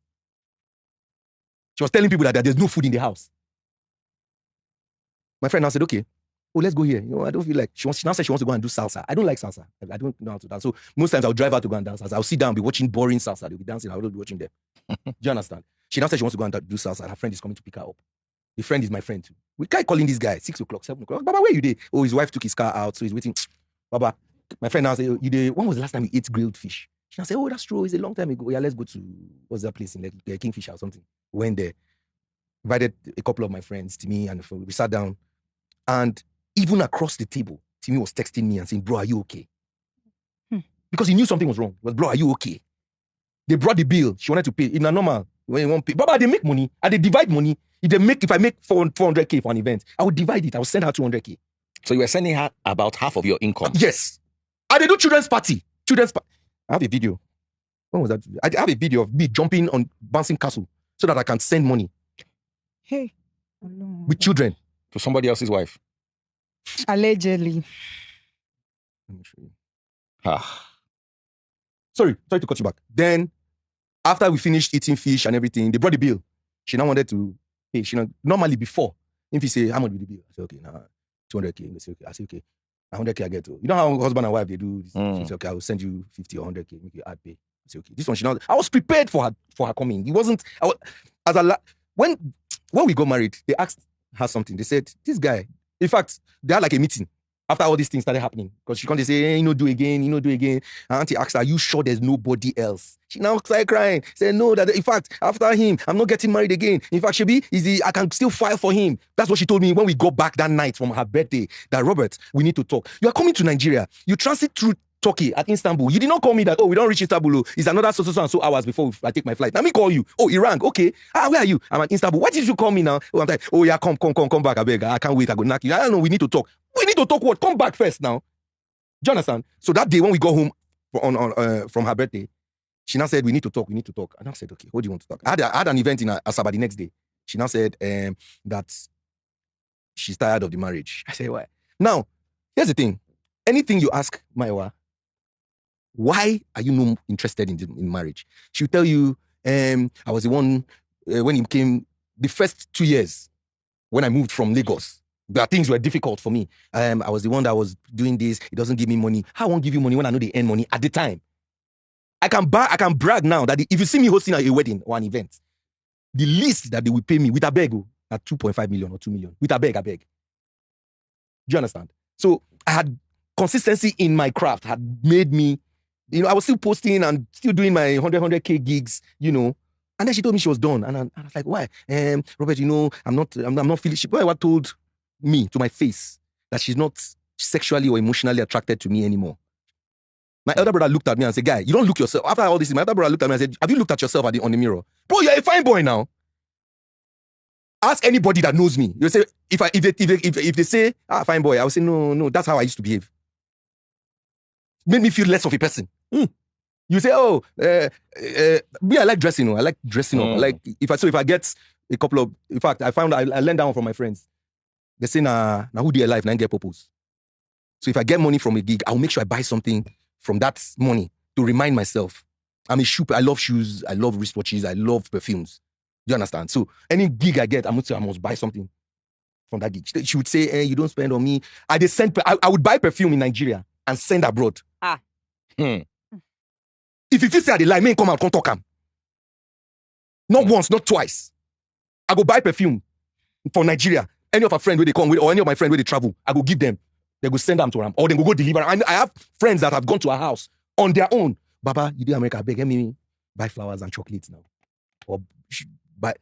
She was telling people that there's no food in the house. My friend now said, okay, let's go here. You know, I don't feel like she now said she wants to go and do salsa. I don't like salsa. I don't know how to dance. So most times I'll drive her to go and dance salsa. I'll sit down, be watching boring salsa. They'll be dancing. I'll be watching them. Do you understand? She now said she wants to go and do salsa. Her friend is coming to pick her up. The friend is my friend too. We keep calling this guy 6 o'clock, 7 o'clock. Baba, where you there? Oh, his wife took his car out, so he's waiting. Baba, my friend now said, when was the last time you ate grilled fish? She now said, that's true. It's a long time ago. Yeah, let's go to, what's that place in Lekki, Kingfisher or something. Went there. Invited a couple of my friends, Timmy, and we sat down. And even across the table, Timmy was texting me and saying, bro, are you okay? Because he knew something was wrong. But bro, are you okay? They brought the bill. She wanted to pay. In a normal, when you want to pay. Baba, they make money. And they divide money. If I make 400K for an event, I would divide it. I would send her 200K. So you were sending her about half of your income? Yes. And they do children's party. I have a video. When was that? I have a video of me jumping on bouncing castle so that I can send money. Hey. With children. To somebody else's wife? Allegedly. Let me show you. Sorry to cut you back. Then, after we finished eating fish and everything, they brought the bill. She now wanted to pay. Normally before, if you say, how much will the bill? I say, okay, now 200K. They say, okay. I say, okay. 100K I get to. You know how husband and wife, they do this? She say, okay, I will send you 50 or 100K. Make you add pay. I say, okay. This one, I was prepared for her coming. It wasn't, when we got married, they asked her something. They said, this guy, in fact, they had like a meeting after all these things started happening. Because she can't say, hey, do again. And auntie asked her, are you sure there's nobody else? She now started crying. Said, no, that in fact, after him, I'm not getting married again. In fact, I can still file for him. That's what she told me when we got back that night from her birthday. That, Robert, we need to talk. You are coming to Nigeria. You transit through Turkey at Istanbul. You did not call me that, we don't reach Istanbul. It's another so and so hours before I take my flight. Let me call you. Oh, Iran. Okay. Where are you? I'm at Istanbul. Why did you call me now? Oh, I'm like, oh yeah, come back. I beg. I can't wait. I go knock you. I don't know. We need to talk. We need to talk what? Come back first now. Do you understand? So that day when we got home from her birthday, she now said, we need to talk. And I said, okay, what do you want to talk? I had an event in Asaba the next day. She now said that she's tired of the marriage. I said, why? Now, here's the thing. Anything you ask Maiwa, why are you not interested in marriage? She'll tell you, I was the one, when he came, the first 2 years, when I moved from Lagos, things were difficult for me. I was the one that was doing this. It doesn't give me money. How I won't give you money when I know they earn money at the time? I can brag now that if you see me hosting a wedding or an event, the least that they will pay me with a beg at 2.5 million or 2 million. With a beg. Do you understand? So I had consistency in my craft, had made me, I was still posting and still doing my 100K gigs, And then she told me she was done. And I was like, why? Robert, I'm not feeling, she told me to my face that she's not sexually or emotionally attracted to me anymore. My elder brother looked at me and said, guy, you don't look yourself. After all this, my elder brother looked at me and said, have you looked at yourself on the mirror? Bro, you're a fine boy now. Ask anybody that knows me. You say, if they say, fine boy, I will say, no, that's how I used to behave. Made me feel less of a person. You say, me, I like dressing. I like dressing up. Like if I get a couple of, in fact, I learned that one from my friends. They say, now who do you life? Now get purpose. So if I get money from a gig, I'll make sure I buy something from that money to remind myself. I'm a shoe. I love shoes. I love wristwatches. I love perfumes. Do you understand? So any gig I get, I must buy something from that gig. She would say, you don't spend on me. I would buy perfume in Nigeria and send abroad. If you feel say I dey lie, me come out, come talk am. Not once, not twice. I go buy perfume for Nigeria. Any of our friends where they come with, or any of my friends where they travel, I go give them. They go send them to them, or they go deliver. And I have friends that have gone to our house on their own. Baba, you do America, beg me buy flowers and chocolates now. Or but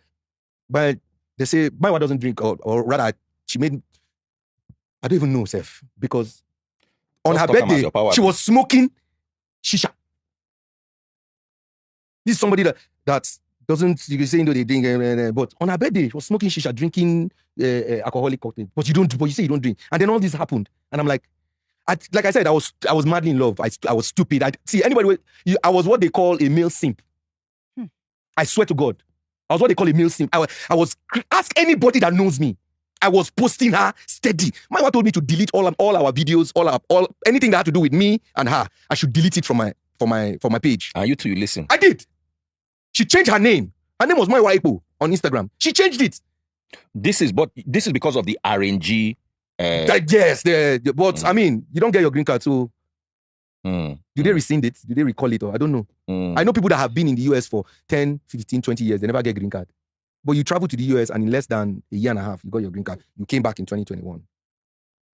they say my wife doesn't drink, or rather, she made. I don't even know, Seth, because on her birthday she was smoking shisha. This is somebody that doesn't, you can say, they drink, but on her birthday, she was smoking shisha, drinking alcoholic cocktail. But you say you don't drink. And then all this happened. And I'm like, like I said, I was madly in love. I was stupid. I was what they call a male simp. I swear to God. I was what they call a male simp. Ask anybody that knows me. I was posting her steady. My wife told me to delete all our videos, all anything that had to do with me and her. I should delete it from my page. And you two, you listen. I did. She changed her name. Her name was Roby Ekpo on Instagram. She changed it. This is because of the RNG. Yes, but I mean, you don't get your green card, so do they rescind it? Do they recall it? Or I don't know. I know people that have been in the US for 10, 15, 20 years, they never get green card. But you travel to the US and in less than a year and a half, you got your green card. You came back in 2021.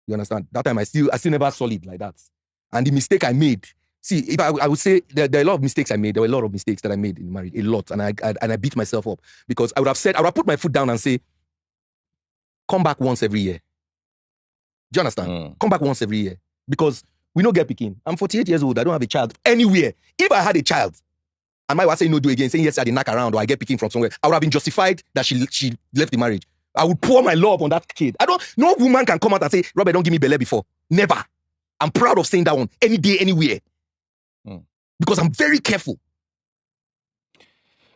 You understand? That time I still never saw it like that. And the mistake I made, see, if I would say there are a lot of mistakes I made. There were a lot of mistakes that I made in marriage, a lot, and I beat myself up because I would have put my foot down and say, come back once every year. Do you understand? Come back once every year because we don't get picking. I'm 48 years old. I don't have a child anywhere. If I had a child, and my wife say no do again, saying yes, I did knock around or I get picking from somewhere, I would have been justified that she left the marriage. I would pour my love on that kid. No woman can come out and say, Robert, don't give me belly before. Never. I'm proud of saying that one any day, anywhere. Because I'm very careful.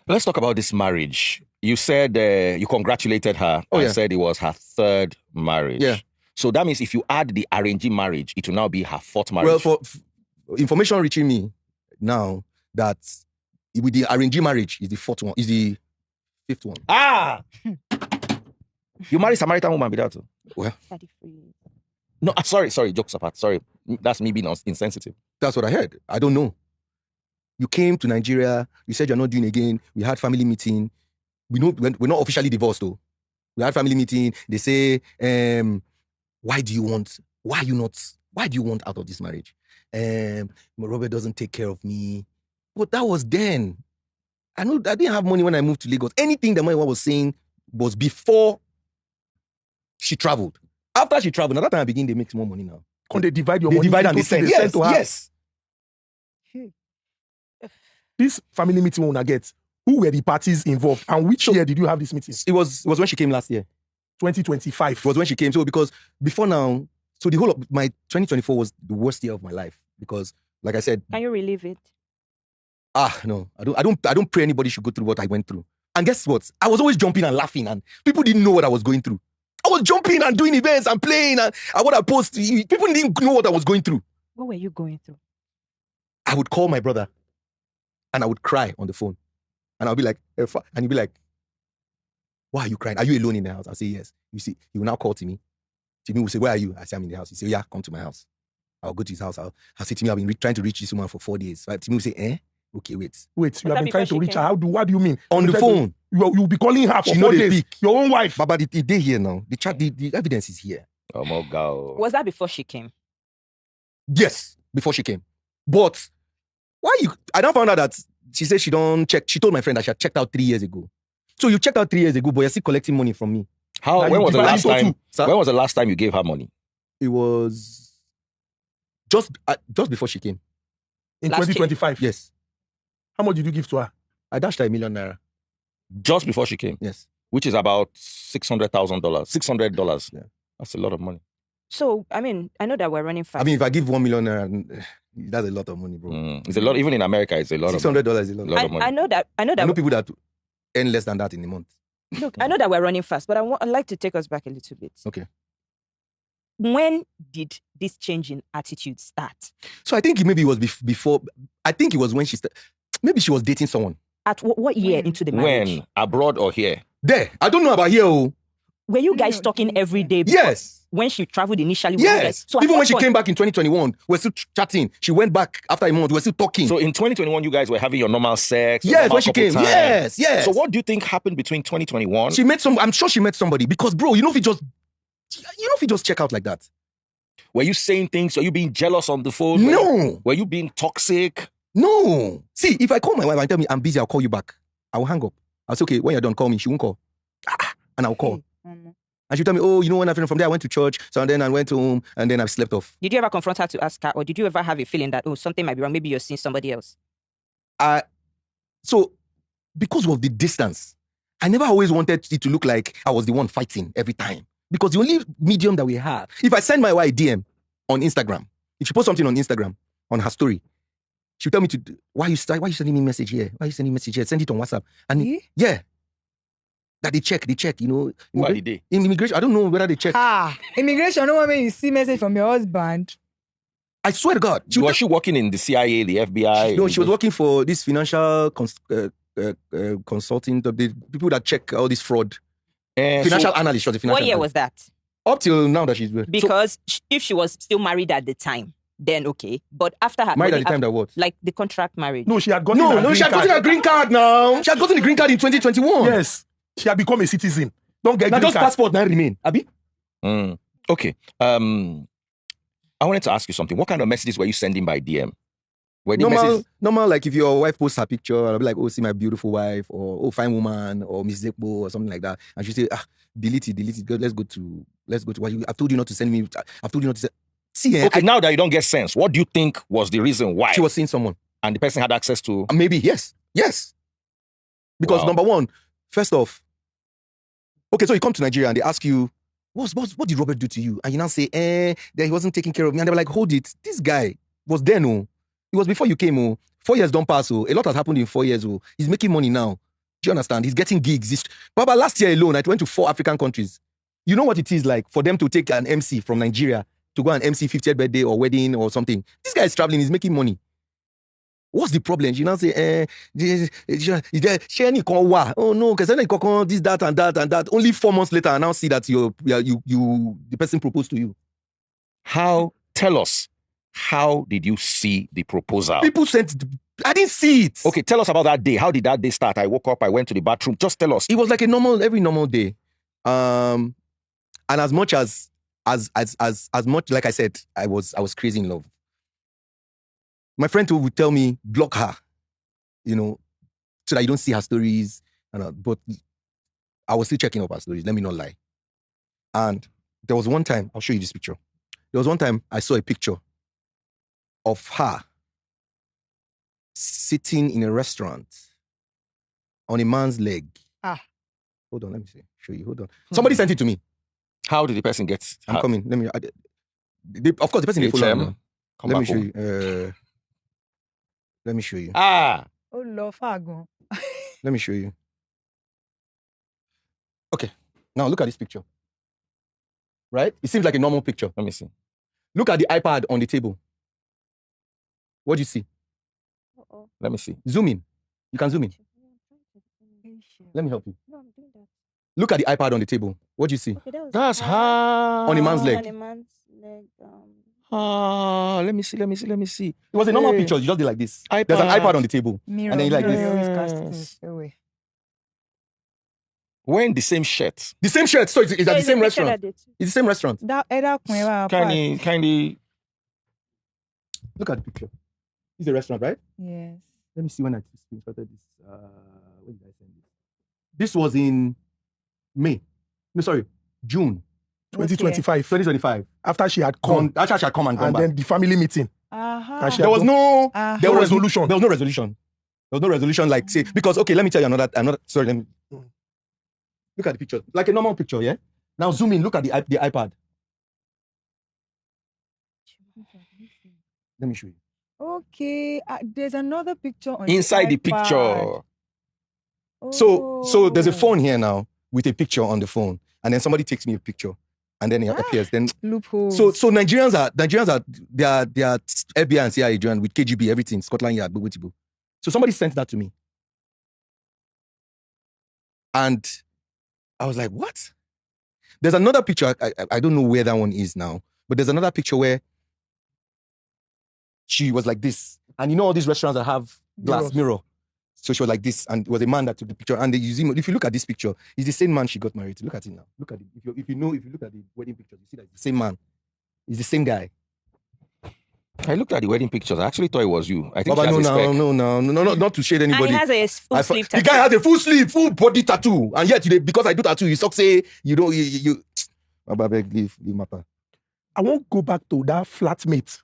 Let's talk about this marriage. You said you congratulated her and said it was her third marriage. Yeah. So that means if you add the arranging marriage, it will now be her fourth marriage. Well, for information reaching me now that with the arranging marriage is the fourth one, is the fifth one. You married Samaritan woman without too. Well, 33. No, sorry, jokes apart. Sorry. That's me being insensitive. That's what I heard. I don't know. You came to Nigeria, you said you're not doing again. We had family meeting. We're not officially divorced though. We had family meeting. They say, why do you want out of this marriage? Robert doesn't take care of me. But that was then. I didn't have money when I moved to Lagos. Anything that my wife was saying was before she traveled. After she traveled, now that time I begin, they make more money now. And they divide your money. Divide and they send. Yes. This family meeting when I get, who were the parties involved? And which year did you have this meeting? It was when she came last year. 2025. It was when she came. So because before now, so the whole of my 2024 was the worst year of my life. Because like I said. Can you relive it? No. I don't pray anybody should go through what I went through. And guess what? I was always jumping and laughing and people didn't know what I was going through. I was jumping and doing events and playing and what I post. People didn't know what I was going through. What were you going through? I would call my brother and I would cry on the phone. And I'll be like, and he'd be like, why are you crying? Are you alone in the house? I'll say, yes. You see, he will now call Timmy. Timmy will say, where are you? I say, I'm in the house. He say, yeah, come to my house. I'll go to his house. I'll say, Timmy, I've been trying to reach this woman for 4 days. Right? Timmy will say, okay, wait. You have been trying to reach her. What do you mean? On the phone. You'll be calling her for 4 days. Your own wife. But the day here now. The evidence is here. Oh my God. Was that before she came? Yes, before she came. But I don't find out that she said she don't check. She told my friend that she had checked out 3 years ago. So you checked out 3 years ago, but you're still collecting money from me. When was the last time you gave her money? It was just before she came. in Last year. 2025. Yes. How much did you give to her? I dashed her ₦1 million. Just before she came, Yes. which is about $600,000. $600. Yeah. That's a lot of money. So, I mean, I know that we're running fast. I mean, if I give ₦1 million, that's a lot of money, bro. It's a lot. Even in America, it's a lot of money. $600 is a lot. lot of money. I know that. I know people that earn less than that in a month. Look, I know that we're running fast, but I'd like to take us back a little bit. Okay. When did this change in attitude start? So I think maybe it was before. I think it was when maybe she was dating someone. At what year into the marriage? When? Abroad or here? There. I don't know about here. Oh. Were you guys talking every day? Yes. When she traveled initially? Were you guys- Yes. So at Even what when she point- came back in 2021, we're still chatting. She went back after a month. We're still talking. So in 2021, you guys were having your normal sex. your yes, normal when she couple came. time. Yes, yes. So what do you think happened between 2021? She met some. I'm sure she met somebody because, bro, you know if you just check out like that. Were you saying things? Were you being jealous on the phone? No. Were you being toxic? No. See, if I call my wife and tell me I'm busy, I'll call you back. I will hang up. I'll say, okay, when you're done, call me. She won't call. And I'll call. And she'll tell me, oh, you know when I from there, I went to church. So then I went home and then I slept off. Did you ever confront her to ask her, or did you ever have a feeling that, oh, something might be wrong? Maybe you're seeing somebody else? So because of the distance, I never always wanted it to look like I was the one fighting every time. Because the only medium that we have, if I send my wife a DM on Instagram, if she posts something on Instagram, on her story, she'll tell me why you sending me a message here? Why are you sending me a message here? Send it on WhatsApp. And yeah. That they check, you know. Why did they? In immigration, I don't know whether they check. Immigration, no one when you see message from your husband. I swear to God. Was she working in the CIA, the FBI? No, she was working for this financial consulting, the people that check all this fraud. Financial analyst. She was a financial What year analyst. was that? Up till now that she's Because if she was still married at the time, then okay. But after her married at the time that what? like the contract marriage. No, she had gotten her green she had card. gotten a green card now. She had gotten the green card in 2021. Yes. She had become a citizen. Don't get Now green just card. passport now remain. Abi? Okay. I wanted to ask you something. What kind of messages were you sending by DM? Were the messages? Normal, like if your wife posts her picture, I'll be like, oh, see my beautiful wife, or oh, fine woman, or Mrs. Ekpo, or something like that. And she say, delete it. Let's go to what I've told you not to send me. I've told you not to send. See, Okay, now that you don't get sense, what do you think was the reason why? She was seeing someone. And the person had access to... Maybe, yes. Because Wow. number one, first off, okay, so you come to Nigeria and they ask you, what did Robert do to you? And you now say, that he wasn't taking care of me. And they were like, hold it. This guy was there, no. It was before you came, 4 years don't pass, A lot has happened in 4 years, He's making money now. Do you understand? He's getting gigs. Baba, last year alone, I went to 4 African countries. You know what it is like for them to take an MC from Nigeria to go and MC 50th birthday or wedding or something. This guy is traveling, he's making money. What's the problem? You now say, oh no, because this, that, and that, and that. Only 4 months later, I now see that the person proposed to you. Tell us, how did you see the proposal? People sent, I didn't see it. Okay, tell us about that day. How did that day start? I woke up, I went to the bathroom. Just tell us. It was like every normal day. And as much as much, like I said, I was crazy in love. My friend would tell me, block her, so that you don't see her stories. But I was still checking up her stories, let me not lie. And there was one time, I'll show you this picture. There was one time I saw a picture of her sitting in a restaurant on a man's leg. Hold on, let me see. Show you, hold on. Somebody sent it to me. How did the person get... I'm coming. Let me... of course, the person didn't follow me. Come Let back me show home. you. Let me show you. Oh, Lord, Fagon. Let me show you. Okay. Now look at this picture. Right? It seems like a normal picture. Let me see. Look at the iPad on the table. What do you see? Let me see. Zoom in. You can zoom in. Let me help you. No, I'm doing that. Look at the iPad on the table. What do you see? Okay, that was That's her. her. On a man's leg. On a man's leg. Let me see. It was a normal Hey. picture. You just did like this. iPad. There's an iPad on the table. Mirror, And then you like mirror, this. always Yes. cast it away. Wearing the same shirt. The same shirt. So it's at the same restaurant. It's It's the same restaurant. Kindy. Look at the picture. This is a restaurant, right? Yes. Let me see when I screenshotted this. When did I send this? This was in June 2025. 2025. After she had come. Actually, I come and gone And back. then the family meeting. And she There was no there was resolution. There was no resolution. There was no resolution like say because okay, let me tell you another sorry, let me look at the picture. Like a normal picture, yeah? Now zoom in, look at the iPad. Let me show you. Okay, there's another picture on Inside the iPad. picture. So there's a Oh. phone here now with a picture on the phone, and then somebody takes me a picture, and then it appears. Then Loophole. so Nigerians are they are FBI and CIA joined with KGB, everything, Scotland Yard, Bugutibu. So somebody sent that to me, and I was like, what? There's another picture. I don't know where that one is now, but there's another picture where she was like this, and you know all these restaurants that have glass mirror. So she was like this, and it was a man that took the picture. And they use him. If you look at this picture, it's the same man she got married to. Look at it now. Look at it. If you look at the wedding pictures, you see that it's the same man. It's the same guy. I looked at the wedding pictures. I actually thought it was you. I think Baba, she has a spec. no, not to shade anybody. And he has a full sleeve The tattoo. guy has a full sleeve, full body tattoo, and yet because I do tattoo, you suck say you don't you. Baba, beg, leave matter. I won't go back to that flatmate.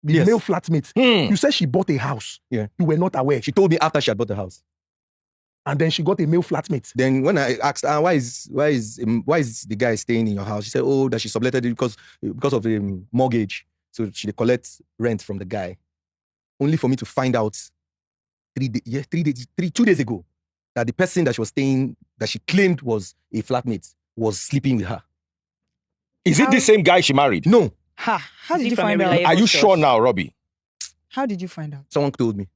The Yes. male flatmate. Hmm. You said she bought a house. Yeah. You were not aware. She told me after she had bought the house. And then she got a male flatmate. Then when I asked, why is the guy staying in your house? She said, oh, that she subletted it because of the mortgage. So she collects rent from the guy. Only for me to find out 2 days ago that the person that she was staying, that she claimed was a flatmate, was sleeping with her. Is it the same guy she married? No, How Is did it you from a find out? reliable Are you source? sure now, Robbie? How did you find out? someone told me.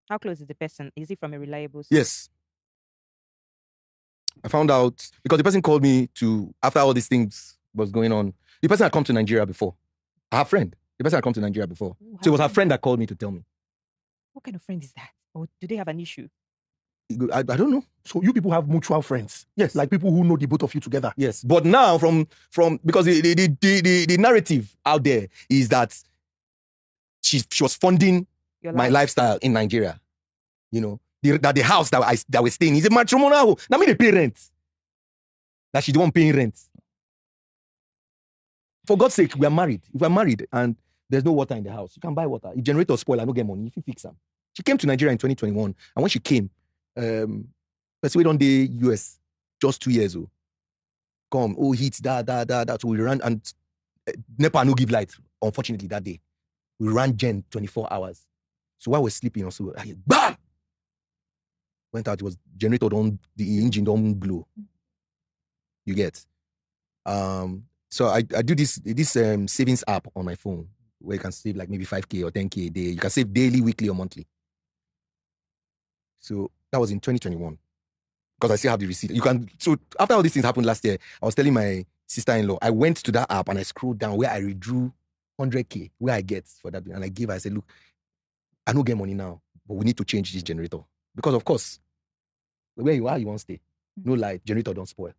How close is the person? Is he from a reliable source? Yes. I found out because the person called me after all these things was going on. The person had come to Nigeria before. Her friend. The person had come to Nigeria before. Ooh, So it was her how- friend that called me to tell me. What kind of friend is that? Or do they have an issue? I don't know. So you people have mutual friends. Yes. Like people who know the both of you together. Yes. But now from because the narrative out there is that she was funding Your my life? lifestyle in Nigeria. You know, that the house that we're staying is a matrimonial. Now me they pay rent. That she don't pay rent. For God's sake, we are married. If we're married and there's no water in the house, you can buy water. If generator spoil, I don't get money. If you fix them. She came to Nigeria in 2021. And when she came, persuade on the US just 2 years ago. Come, heat, that. So we ran and NEPA no give light, unfortunately, that day. We ran gen 24 hours. So while we're sleeping also, I hear, bam! Went out, it was generator, the engine don't blow. You get. So I do this savings app on my phone where you can save like maybe 5K or 10K a day. You can save daily, weekly, or monthly. So that was in 2021. Because I still have the receipt. So after all these things happened last year, I was telling my sister-in-law, I went to that app and I scrolled down where I withdrew 100K, where I get for that. And I gave her, I said, look, I don't get money now, but we need to change this generator. Because of course, where you are, you won't stay. No light, generator don't spoil.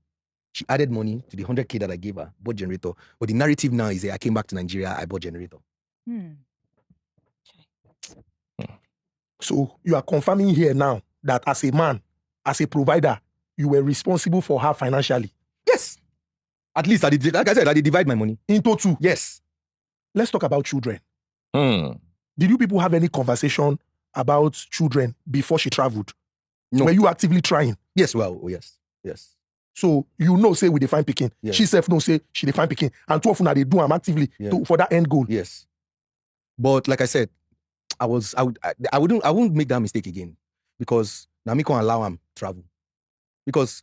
She added money to the 100K that I gave her, bought generator. But the narrative now is that I came back to Nigeria, I bought generator. So you are confirming here now that as a man, as a provider, you were responsible for her financially. Yes. At least, like I said, I did divide my money. Into two. Yes. Let's talk about children. Hmm. Did you people have any conversation about children before she traveled? No. Were you actively trying? Yes, well, yes. Yes. So you know, say we define picking. Yeah. She self know say she define picking. And two of them they do them actively Yeah. for that end goal. Yes. But like I said, I wouldn't make that mistake again. Because now me can't allow him travel. Because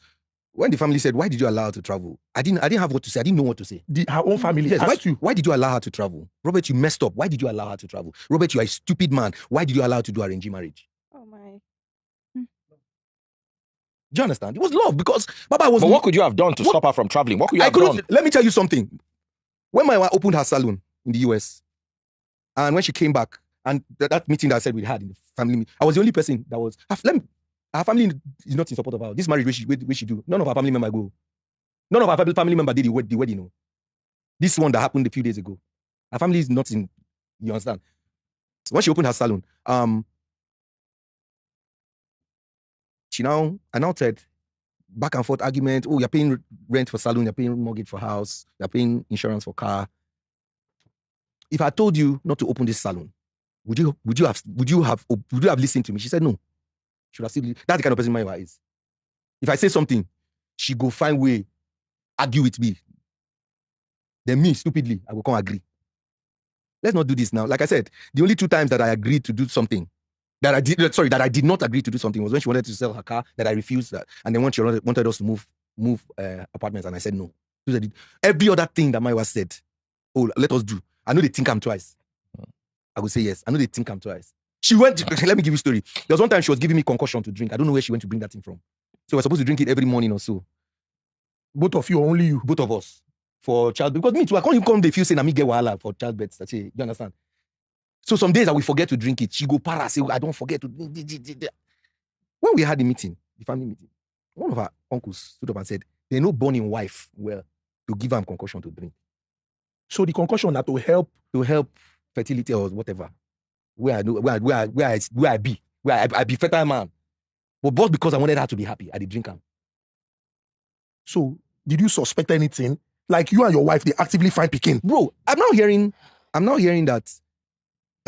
when the family said, why did you allow her to travel? I didn't have what to say. I didn't know what to say. Her own family Yes, asked you. why did you allow her to travel? Robert, you messed up. Why did you allow her to travel? Robert, you are a stupid man. Why did you allow her to do arranged marriage? Oh my. Do you understand? It was love because Baba was. But what could you have done to stop her from traveling? What could you I have done? couldn't. Let me tell you something. When my wife opened her salon in the US, and when she came back, and that meeting that I said we had in the family, I was the only person that was. Her family is not in support of her. This marriage, which she do. None of our family member go. None of our family member did the wedding. No. This one that happened a few days ago. Her family is not in. You understand? So when she opened her salon, I now said, back and forth argument. Oh, you're paying rent for salon, you're paying mortgage for house, you're paying insurance for car. if I told you not to open this salon, would you have listened to me? She said no. Should I still? That's the kind of person my wife is. If I say something, she go find way argue with me. Then me, stupidly, I will come agree. Let's not do this now. Like I said, the only 2 times that I agreed to do something, that I did not agree to do something was when she wanted to sell her car, that I refused that. And then when she wanted us to move apartments, and I said no. Every other thing that my wife said, oh, let us do. I know they think I'm twice. I would say yes. I know they think I'm twice. She went, let me give you a story. There was one time she was giving me concoction to drink. I don't know where she went to bring that thing from. So we're supposed to drink it every morning or so. Both of you or only you? Both of us. For child, because me too, I can't even come they feel saying I me get wahala for childbirth. That's it. You understand? So some days I will forget to drink it. She go para, say, I don't forget to drink. When we had the meeting, the family meeting, one of our uncles stood up and said, they no born in wife well to give them concoction to drink. So the concoction that to help fertility or whatever. Where I be fertile man. But both because I wanted her to be happy, I did drink them. So did you suspect anything? Like you and your wife, they actively find Pekin. Bro, I'm now hearing that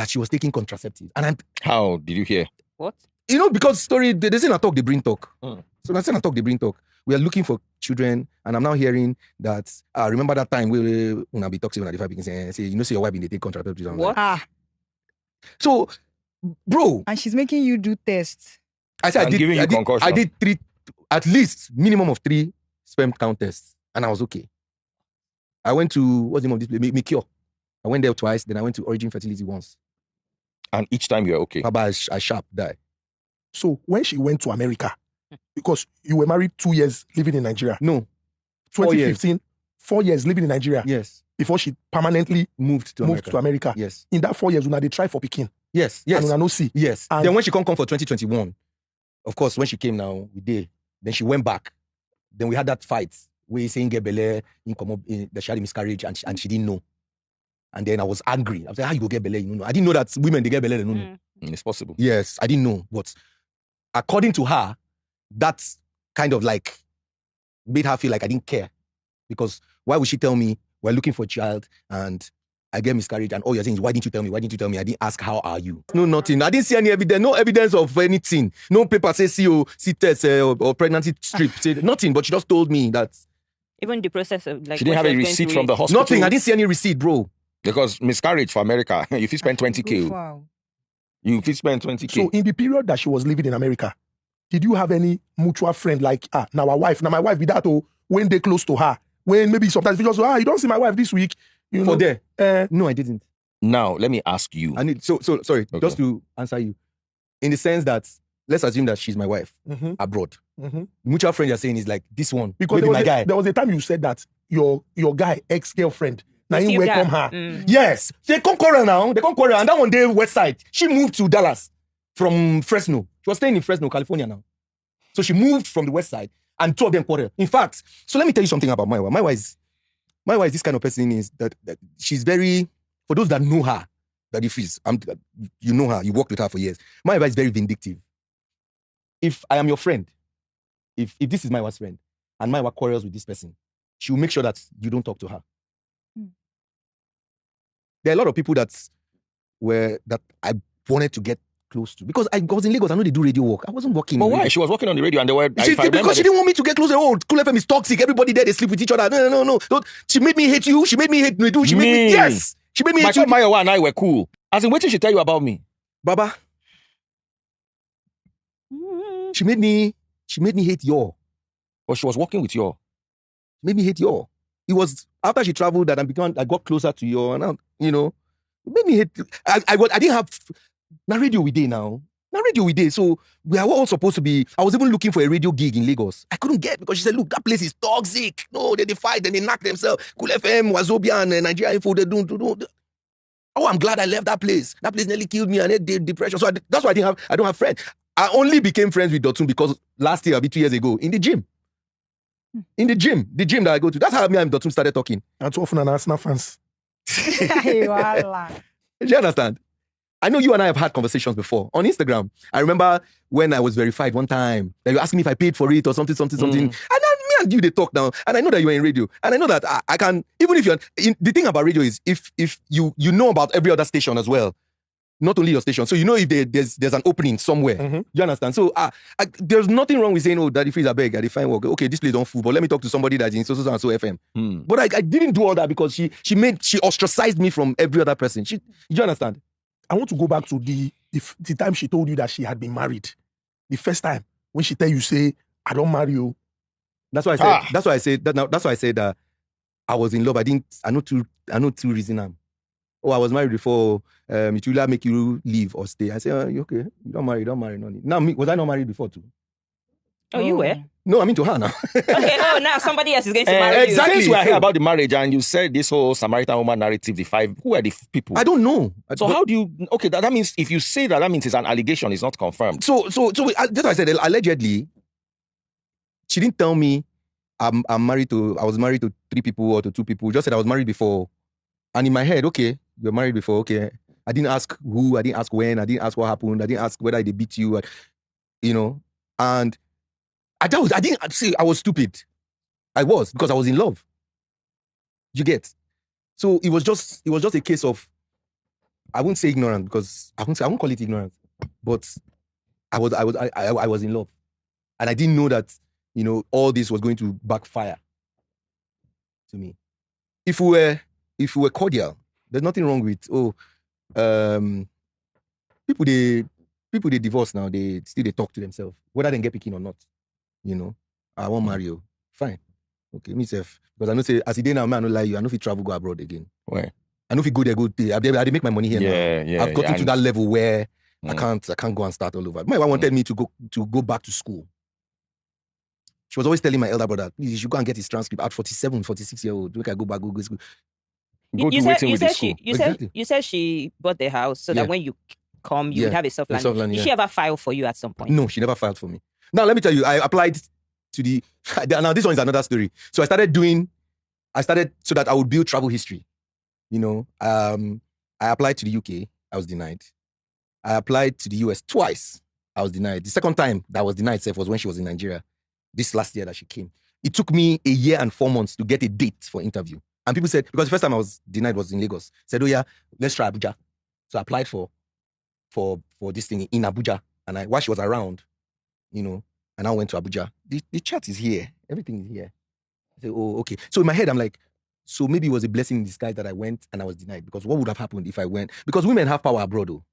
she was taking contraceptives. And How did you hear? What? You know, because story, they say I talk, they bring talk. So I say I talk, they bring talk. We are looking for children, and I'm now hearing that, remember that time we be talking when I say, you know, say your wife they take contraceptives. I'm What? like, so, bro. And she's making you do tests. I said concussion. I did 3, at least minimum of 3 sperm count tests, and I was okay. I went to, what's the name of this place? Mikio. I went there twice, then I went to Origin Fertility once. And each time you're okay. Baba, I sharp die. So when she went to America, because you were married 2 years living in Nigeria. No. 2015, 4 years living in Nigeria. Yes. Before she permanently moved to America. Yes. In that 4 years, they try for Pekin. Yes. And no see. Yes. And then when she come for 2021, of course, when she came now, we did. Then she went back. Then we had that fight where he's saying get belle, that she had a miscarriage and she didn't know. And then I was angry. I was like, how you go get belle? You know, I didn't know that women they get belle. They don't know. It's possible. Yes, I didn't know. But according to her, that's kind of like made her feel like I didn't care. Because why would she tell me we're looking for a child and I get miscarriage and all you're saying is, why didn't you tell me? Why didn't you tell me? I didn't ask, how are you? No, nothing. I didn't see any evidence. No evidence of anything. No paper says see test or pregnancy strip. Say nothing, but she just told me that. Even the process of like. She didn't have a receipt from the hospital. Nothing. I didn't see any receipt, bro. Because miscarriage for America, if you spend 20K, Wow. you spend 20K. So in the period that she was living in America, did you have any mutual friend like, now my wife be that, or when they close to her? When maybe sometimes you just, you don't see my wife this week. You know? For there? No, I didn't. Now, let me ask you. I need sorry, Okay. just to answer you. In the sense that, let's assume that she's my wife abroad. Mm-hmm. Mutual friend you're saying is like this one. Because maybe my guy. There was a time you said that your guy, ex-girlfriend, now you welcome her. Yes. They come quarrel now. They come quarrel. And that one day, West Side. She moved to Dallas from Fresno. She was staying in Fresno, California now. So she moved from the West Side and 2 of them quarrel. In fact, so let me tell you something about my wife. My wife is this kind of person is that she's very, for those that know her, that if you know her, you worked with her for years. My wife is very vindictive. If I am your friend, if this is my wife's friend, and my wife quarrels with this person, she will make sure that you don't talk to her. There are a lot of people that I wanted to get close to. Because I was in Lagos, I know they do radio work. I wasn't working. But why? She was working on the radio and they were... Because she didn't want me to get closer. Oh, Cool FM is toxic. Everybody there, they sleep with each other. No. She made me hate you. She made me hate Nínú. She made me... Yes! She made me hate you. My Mayowa and I were cool. As in, what did she tell you about me? Baba. She made me hate y'all. But she was working with y'all. Made me hate y'all. It was after she traveled that I got closer to y'all. And it made me hate... I didn't have... Now radio we did now. So we are all supposed to be... I was even looking for a radio gig in Lagos. I couldn't get because she said, look, that place is toxic. No, they fight, then they knock themselves. Cool FM, Wazobia, and Nigeria Info, they do. Oh, I'm glad I left that place. That place nearly killed me and it did depression. So that's why I don't have friends. I only became friends with Dotun because last year, 2 years ago, in the gym. In the gym that I go to. That's how me and Dotun started talking. And too often an Arsenal fans. Do you understand? I know you and I have had conversations before on Instagram. I remember when I was verified one time, that you were asking me if I paid for it or something. And then me and and you they talk now, and I know that you're in radio, and I know that I can, even if you're the thing about radio is if you know about every other station as well, not only your station, so you know if there's an opening somewhere. You understand? So there's nothing wrong with saying, oh, Daddy Freeze, I beg, I define work. Okay, this place don't fool, but let me talk to somebody that's in so and so FM. But I didn't do all that because she ostracized me from every other person. You understand? I want to go back to the time she told you that she had been married. The first time when she tell you, say, I don't marry you. That's why I said. That's why I said that. That's why I said that I was in love. I know two reasons. Oh, I was married before. It will make you leave or stay. I said, oh, you okay? You don't marry. No need. Now, was I not married before too? Oh, you were? No, I'm into her now. Okay, oh, now somebody else is going to marry Exactly. you. Since we are here about the marriage and you said this whole Samaritan woman narrative, the 5, who are the people? I don't know. So how do you, okay, that means if you say that means it's an allegation, it's not confirmed. So that's what I said. Allegedly, she didn't tell me I was married to 3 people or to 2 people. Just said I was married before. And in my head, okay, you're married before, okay. I didn't ask who, I didn't ask when, I didn't ask what happened, I didn't ask whether they beat you, and I was stupid. I was, because I was in love. You get? So it was just a case of, I wouldn't say ignorant because I won't call it ignorance, but I was in love. And I didn't know that, all this was going to backfire to me. If we were cordial, there's nothing wrong with, people they divorce now, they talk to themselves, whether they get picking or not. I won't marry you. Fine. Okay, me self. Because I know say as a day now, man, I don't lie you. I know if you travel, go abroad again. Where? I know if you go there, go there. I make my money here now. Yeah. I've gotten to that level where I can't go and start all over. My wife wanted me to go back to school. She was always telling my elder brother, please, you should go and get his transcript at 47, 46-year-old. Look, I go back, go school. You said she bought the house so that when you come, you would have a soft landing. Did she ever file for you at some point? No, she never filed for me. Now, let me tell you, I applied to the... Now, this one is another story. So I started so that I would build travel history. I applied to the UK. I was denied. I applied to the US twice. I was denied. The second time that I was denied was when she was in Nigeria. This last year that she came. It took me 1 year and 4 months to get a date for interview. And people said, because the first time I was denied was in Lagos, said, oh yeah, let's try Abuja. So I applied for this thing in Abuja. And while she was around, and I went to Abuja. The chat is here. Everything is here. I said, oh, okay. So in my head, I'm like, so maybe it was a blessing in disguise that I went and I was denied. Because what would have happened if I went? Because women have power abroad, though.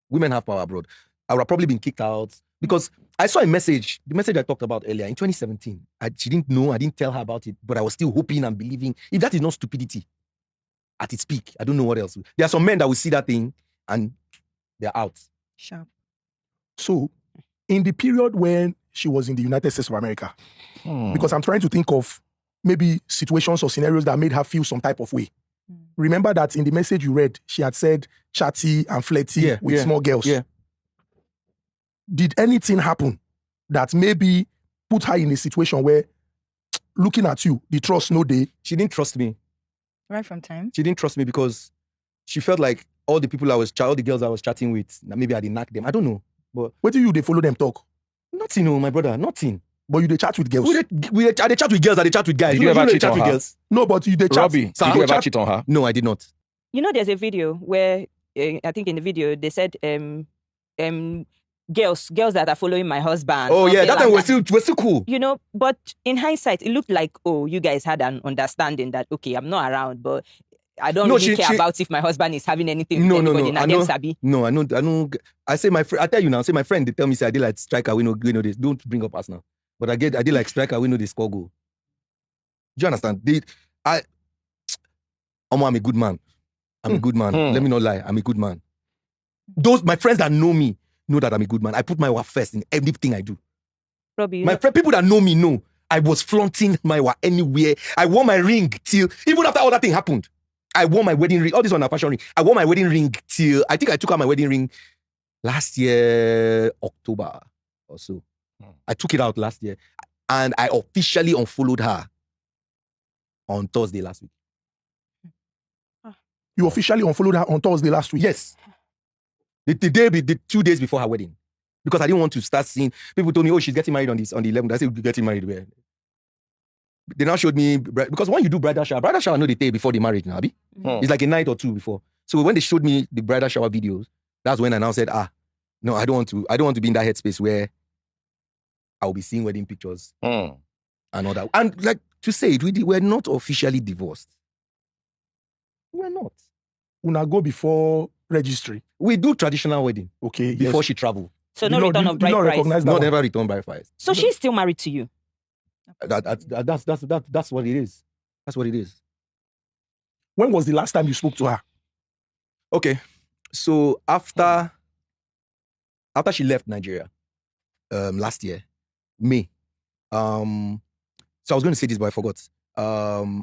Women have power abroad. I would have probably been kicked out. Because I saw a message, the message I talked about earlier in 2017. She didn't know, I didn't tell her about it, but I was still hoping and believing. If that is not stupidity at its peak, I don't know what else. There are some men that will see that thing and they're out. Sharp. So, in the period when she was in the United States of America, because I'm trying to think of maybe situations or scenarios that made her feel some type of way. Remember that in the message you read, she had said chatty and flirty with small girls. Yeah. Did anything happen that maybe put her in a situation where, looking at you, the trust no day? She didn't trust me. Right from time? She didn't trust me because she felt like all the girls I was chatting with, maybe I didn't knock them. I don't know. But what do they follow them talk? Nothing, my brother, nothing. But you they chat with girls? I they chat with girls, I they chat with guys. Did you ever cheat on her? Girls? No, but you they chat. Robbie, did you ever cheat on her? No, I did not. There's a video where, I think in the video, they said, girls that are following my husband. Oh yeah, that time we're still cool. But in hindsight, it looked like, you guys had an understanding that, okay, I'm not around, but I don't really care about if my husband is having anything with anybody. No, I know. I say my friend, I tell you now, say my friend, they tell me, say I did like striker, we know this. Don't bring up us now. But I did like striker, we know they score goal. Do you understand? I'm a good man. I'm a good man. Let me not lie. I'm a good man. My friends that know me know that I'm a good man. I put my wife first in everything I do. Robbie, people that know me know I was flaunting my wife anywhere. I wore my ring till, even after all that thing happened, I wore my wedding ring. All this on a fashion ring. I wore my wedding ring till, I think I took out my wedding ring last year, October or so. I took it out last year. And I officially unfollowed her on Thursday last week. You officially unfollowed her on Thursday last week? Yes. The 2 days before her wedding. Because I didn't want to start seeing, people told me, oh, she's getting married on the 11th. I said, we're getting married where? they now showed me, because when you do bridal shower, no, they take before the marriage now, abi? It's like a night or two before. So when they showed me the bridal shower videos, that's when I now said, no, I don't want to be in that headspace where I'll be seeing wedding pictures and all that. And like to say it, we're not officially divorced. We're not. Una go before registry. We do traditional wedding. Okay. Before yes. she travel. So no return of bride price. recognize that No, one. never return bride price. So she's still married to you. That's what it is. That's what it is. When was the last time you spoke to her? Okay. So after she left Nigeria, last year, May. So I was going to say this, but I forgot.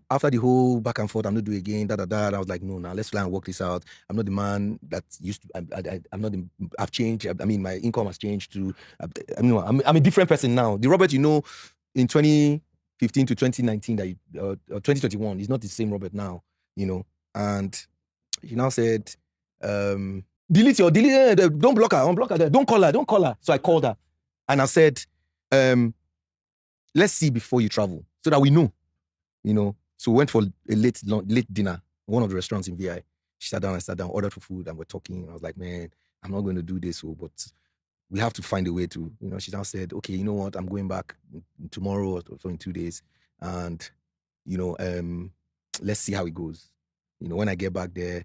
After the whole back and forth, I'm not doing again, I was like, no, now let's try and work this out. I'm not the man that used to, I've changed. I mean, my income has changed to, I'm a different person now. The Robert, you know, in 2015 to 2019, 2021, is not the same Robert now, you know. And she now said, don't block her, unblock her, don't call her. So I called her and I said, let's see before you travel so that we know, you know. So we went for a late dinner, one of the restaurants in VI. She sat down, ordered for food, and we're talking. I was like, man, I'm not going to do this, but we have to find a way to, you know. She now said, okay, you know what, I'm going back tomorrow or so in 2 days, and, you know, let's see how it goes. You know, when I get back there,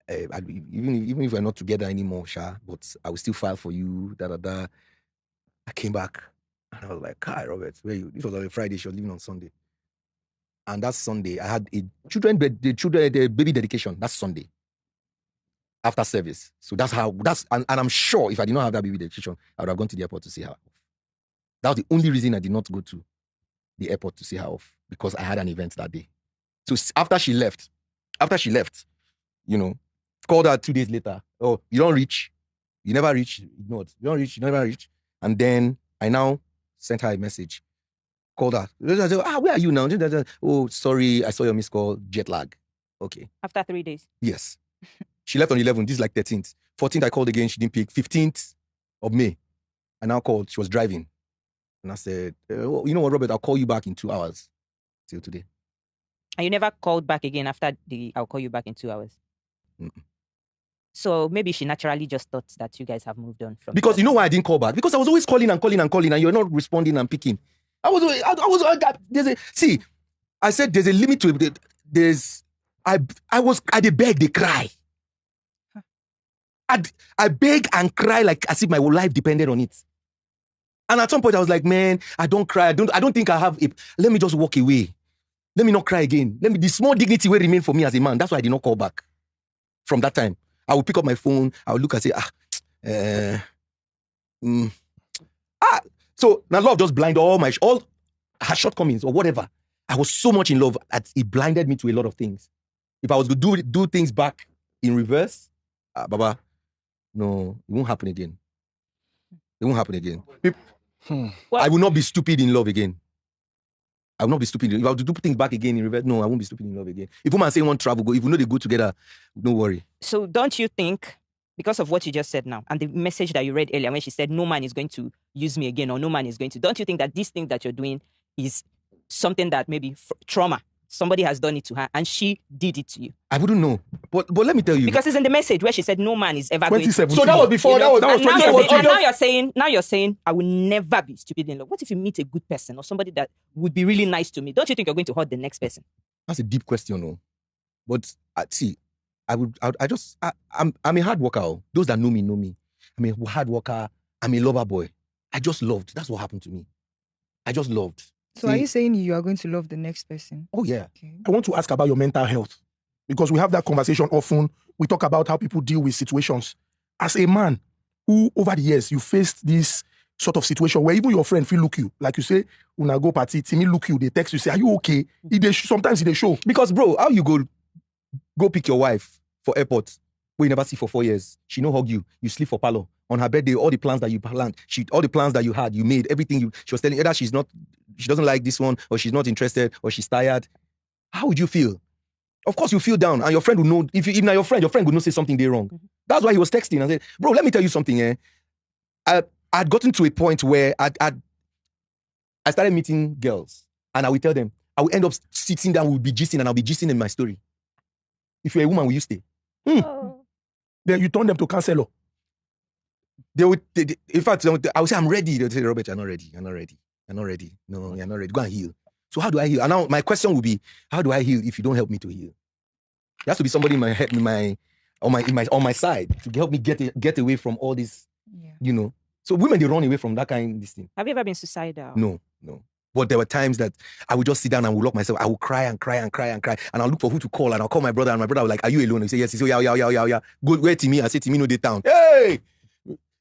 even if we're not together anymore, but I will still file for you, I came back, and I was like, hi, Robert, where you? This was on a Friday, she was leaving on Sunday. And that Sunday, I had a baby dedication. That's Sunday. After service. So and I'm sure if I did not have that baby dedication, I would have gone to the airport to see her off. That was the only reason I did not go to the airport to see her off, because I had an event that day. So after she left, you know, called her 2 days later. Oh, you don't reach. You never reach. Ignored. You don't reach. You never reach. And then I now sent her a message. Called her. I said, where are you now? Oh, sorry, I saw your missed call. Jet lag. Okay. After 3 days. Yes. She left on 11th. This is like 13th. 14th, I called again. She didn't pick. 15th of May, I now called. She was driving. And I said, you know what, Robert, I'll call you back in 2 hours. Till today. And you never called back again after I'll call you back in 2 hours? Mm-mm. So maybe she naturally just thought that you guys have moved on from. Because you know why I didn't call back? Because I was always calling, and you're not responding and picking. I said there's a limit to it. I beg, they cry. I beg and cry like as if my whole life depended on it. And at some point I was like, man, I don't cry. I don't think I have it. Let me just walk away. Let me not cry again. The small dignity will remain for me as a man. That's why I did not call back. From that time, I would pick up my phone. I would look and say, So now love just blind all her shortcomings or whatever. I was so much in love that it blinded me to a lot of things. If I was to do things back in reverse, Baba, no, it won't happen again. It won't happen again. I will not be stupid in love again. I will not be stupid. If I were to do things back again in reverse, no, I won't be stupid in love again. If woman say want travel, go. If we know they go together, don't worry. So don't you think, because of what you just said now, and the message that you read earlier when she said no man is going to use me again, or no man is going to, don't you think that this thing that you're doing is something that maybe trauma, somebody has done it to her and she did it to you? I wouldn't know. But let me tell you. Because it's in the message where she said no man is ever going to. So that was before, that was 2017. And now you're saying, I will never be stupid in love. What if you meet a good person or somebody that would be really nice to me? Don't you think you're going to hurt the next person? That's a deep question, no. But see, I'm a hard worker. Those that know me. I'm a hard worker. I'm a lover boy. I just loved. That's what happened to me. I just loved. So are you saying you are going to love the next person? Oh, yeah. Okay. I want to ask about your mental health, because we have that conversation often. We talk about how people deal with situations. As a man who, over the years, you faced this sort of situation where even your friend feel look you. Like you say, when I go party, Timmy look you, they text you, say, are you okay? Sometimes they show. Because, bro, how you go pick your wife for airport where you never see for 4 years? She no hug you. You sleep for palo. On her birthday, all the plans that you planned, all the plans that you had, you made, everything she was telling either she doesn't like this one, or she's not interested, or she's tired. How would you feel? Of course you feel down, and your friend will know. If now your friend would not say something they wrong. Mm-hmm. That's why he was texting and said, bro, let me tell you something. I'd gotten to a point where I started meeting girls, and I would tell them, I will end up sitting down, we'll be gisting, and I'll be gisting in my story. If you're a woman, will you stay? Then you turn them to counselor. In fact, I would say, I'm ready. They'll say, Robert, you're not ready. You're not ready. You're not ready. No, you're not ready. Go and heal. So how do I heal? And now my question will be, how do I heal if you don't help me to heal? There has to be somebody in my head, on my side to help me get away from all this, you know. So women, they run away from that kind of this thing. Have you ever been suicidal? No. But there were times that I would just sit down and would lock myself. I would cry and cry and cry and cry. And I'll look for who to call. And I'll call my brother. And my brother will like, are you alone? He say, yes. He say, yeah. Go where Timmy? I say, Timmy, no, they town. Hey!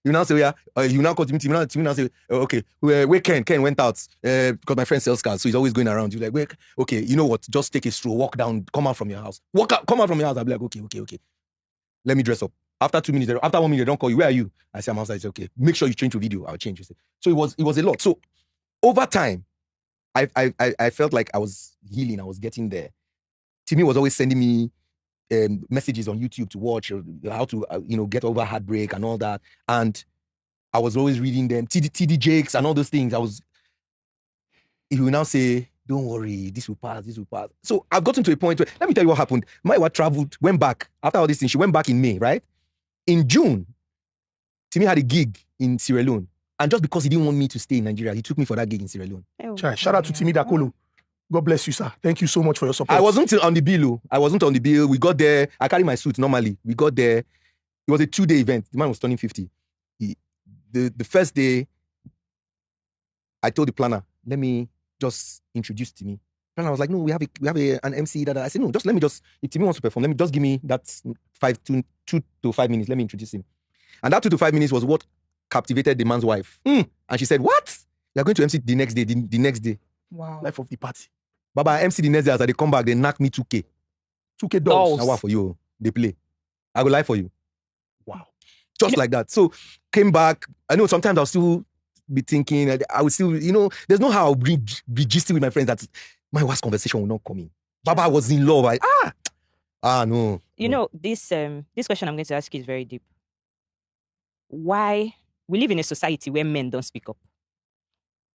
You now say, yeah. You now call Timmy. Timmy now say, okay. Where Ken? Ken went out because my friend sells cars. So he's always going around. You're like, where? Okay, you know what? Just take a stroll. Walk down. Come out from your house. Come out from your house. I'll be like, okay. Let me dress up. After 2 minutes, after 1 minute, they don't call you. Where are you? I say, I'm outside. I say, okay. Make sure you change your video. I'll change. So it was a lot. So over time, I felt like I was healing. I was getting there. Timmy was always sending me messages on YouTube to watch how to get over heartbreak and all that. And I was always reading them, TD Jakes and all those things. He will now say, don't worry, this will pass. So I've gotten to a point where, let me tell you what happened. My wife traveled, went back after all this thing. She went back in May, right? In June, Timmy had a gig in Sierra Leone. And just because he didn't want me to stay in Nigeria, he took me for that gig in Sierra Leone. Shout out to Timmy Dakolo. God bless you, sir. Thank you so much for your support. I wasn't on the bill. We got there. I carry my suit normally. We got there. It was a 2-day event. The man was turning 50. The first day, I told the planner, let me just introduce Timmy. The planner was like, no, we have an MC. I said, no, if Timmy wants to perform, let me just give me that 2 to 5 minutes. Let me introduce him. And that 2 to 5 minutes was what captivated the man's wife. And she said, what? You're going to MC the next day, the next day. Wow. Life of the party. Baba, I MC the next day, as they come back, they knock me 2K. 2K dollars. Now what for you? They play. I will lie for you. Wow. Just like that. So, came back. I know sometimes I'll still be thinking, I would still, there's no how I'll be gisting with my friends that my worst conversation will not come in. Baba was in love. No. This question I'm going to ask you is very deep. Why? We live in a society where men don't speak up.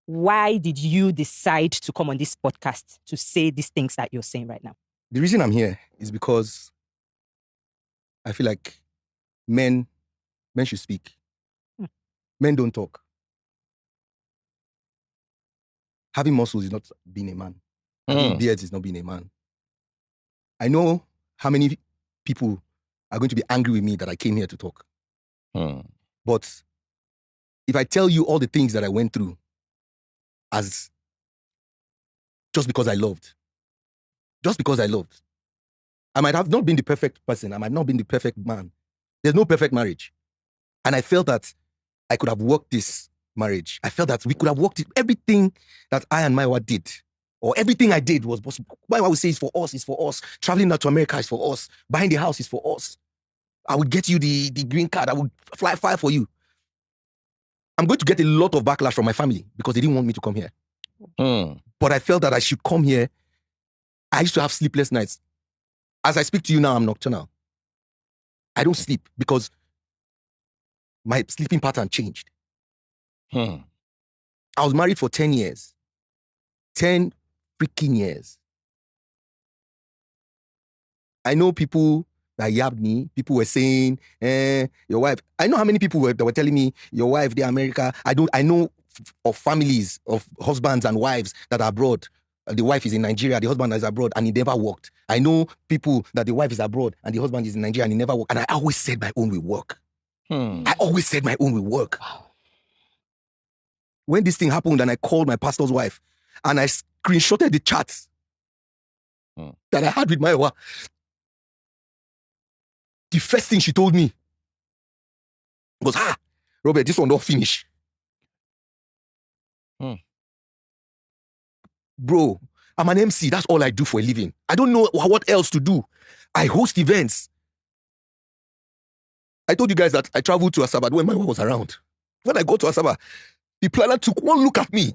Why did you decide to come on this podcast to say these things that you're saying right now? The reason I'm here is because I feel like men should speak. Men don't talk. Having muscles is not being a man. Having beards is not being a man. I know how many people are going to be angry with me that I came here to talk. But if I tell you all the things that I went through just because I loved, I might have not been the perfect person. I might not have been the perfect man. There's no perfect marriage. And I felt that I could have worked this marriage. I felt that we could have worked it. Everything that I and my wife did, or everything I did was possible. My wife would say it's for us. Traveling out to America is for us. Buying the house is for us. I would get you the green card. I would fly for you. I'm going to get a lot of backlash from my family because they didn't want me to come here. But I felt that I should come here. I used to have sleepless nights. As I speak to you now, I'm nocturnal. I don't sleep because my sleeping pattern changed. I was married for 10 years. 10 freaking years. I know people that yabbed me. People were saying, your wife. I know how many people that were telling me, your wife, they're America. I know of families, of husbands and wives that are abroad. The wife is in Nigeria, the husband is abroad, and he never worked. I know people that the wife is abroad and the husband is in Nigeria and he never worked. And I always said my own will work. I always said my own will work. Wow. When this thing happened and I called my pastor's wife and I screenshotted the chats that I had with my wife, the first thing she told me was, Robert, this one don't finish. Bro, I'm an MC. That's all I do for a living. I don't know what else to do. I host events. I told you guys that I traveled to Asaba when my wife was around. When I got to Asaba, the planner took one look at me.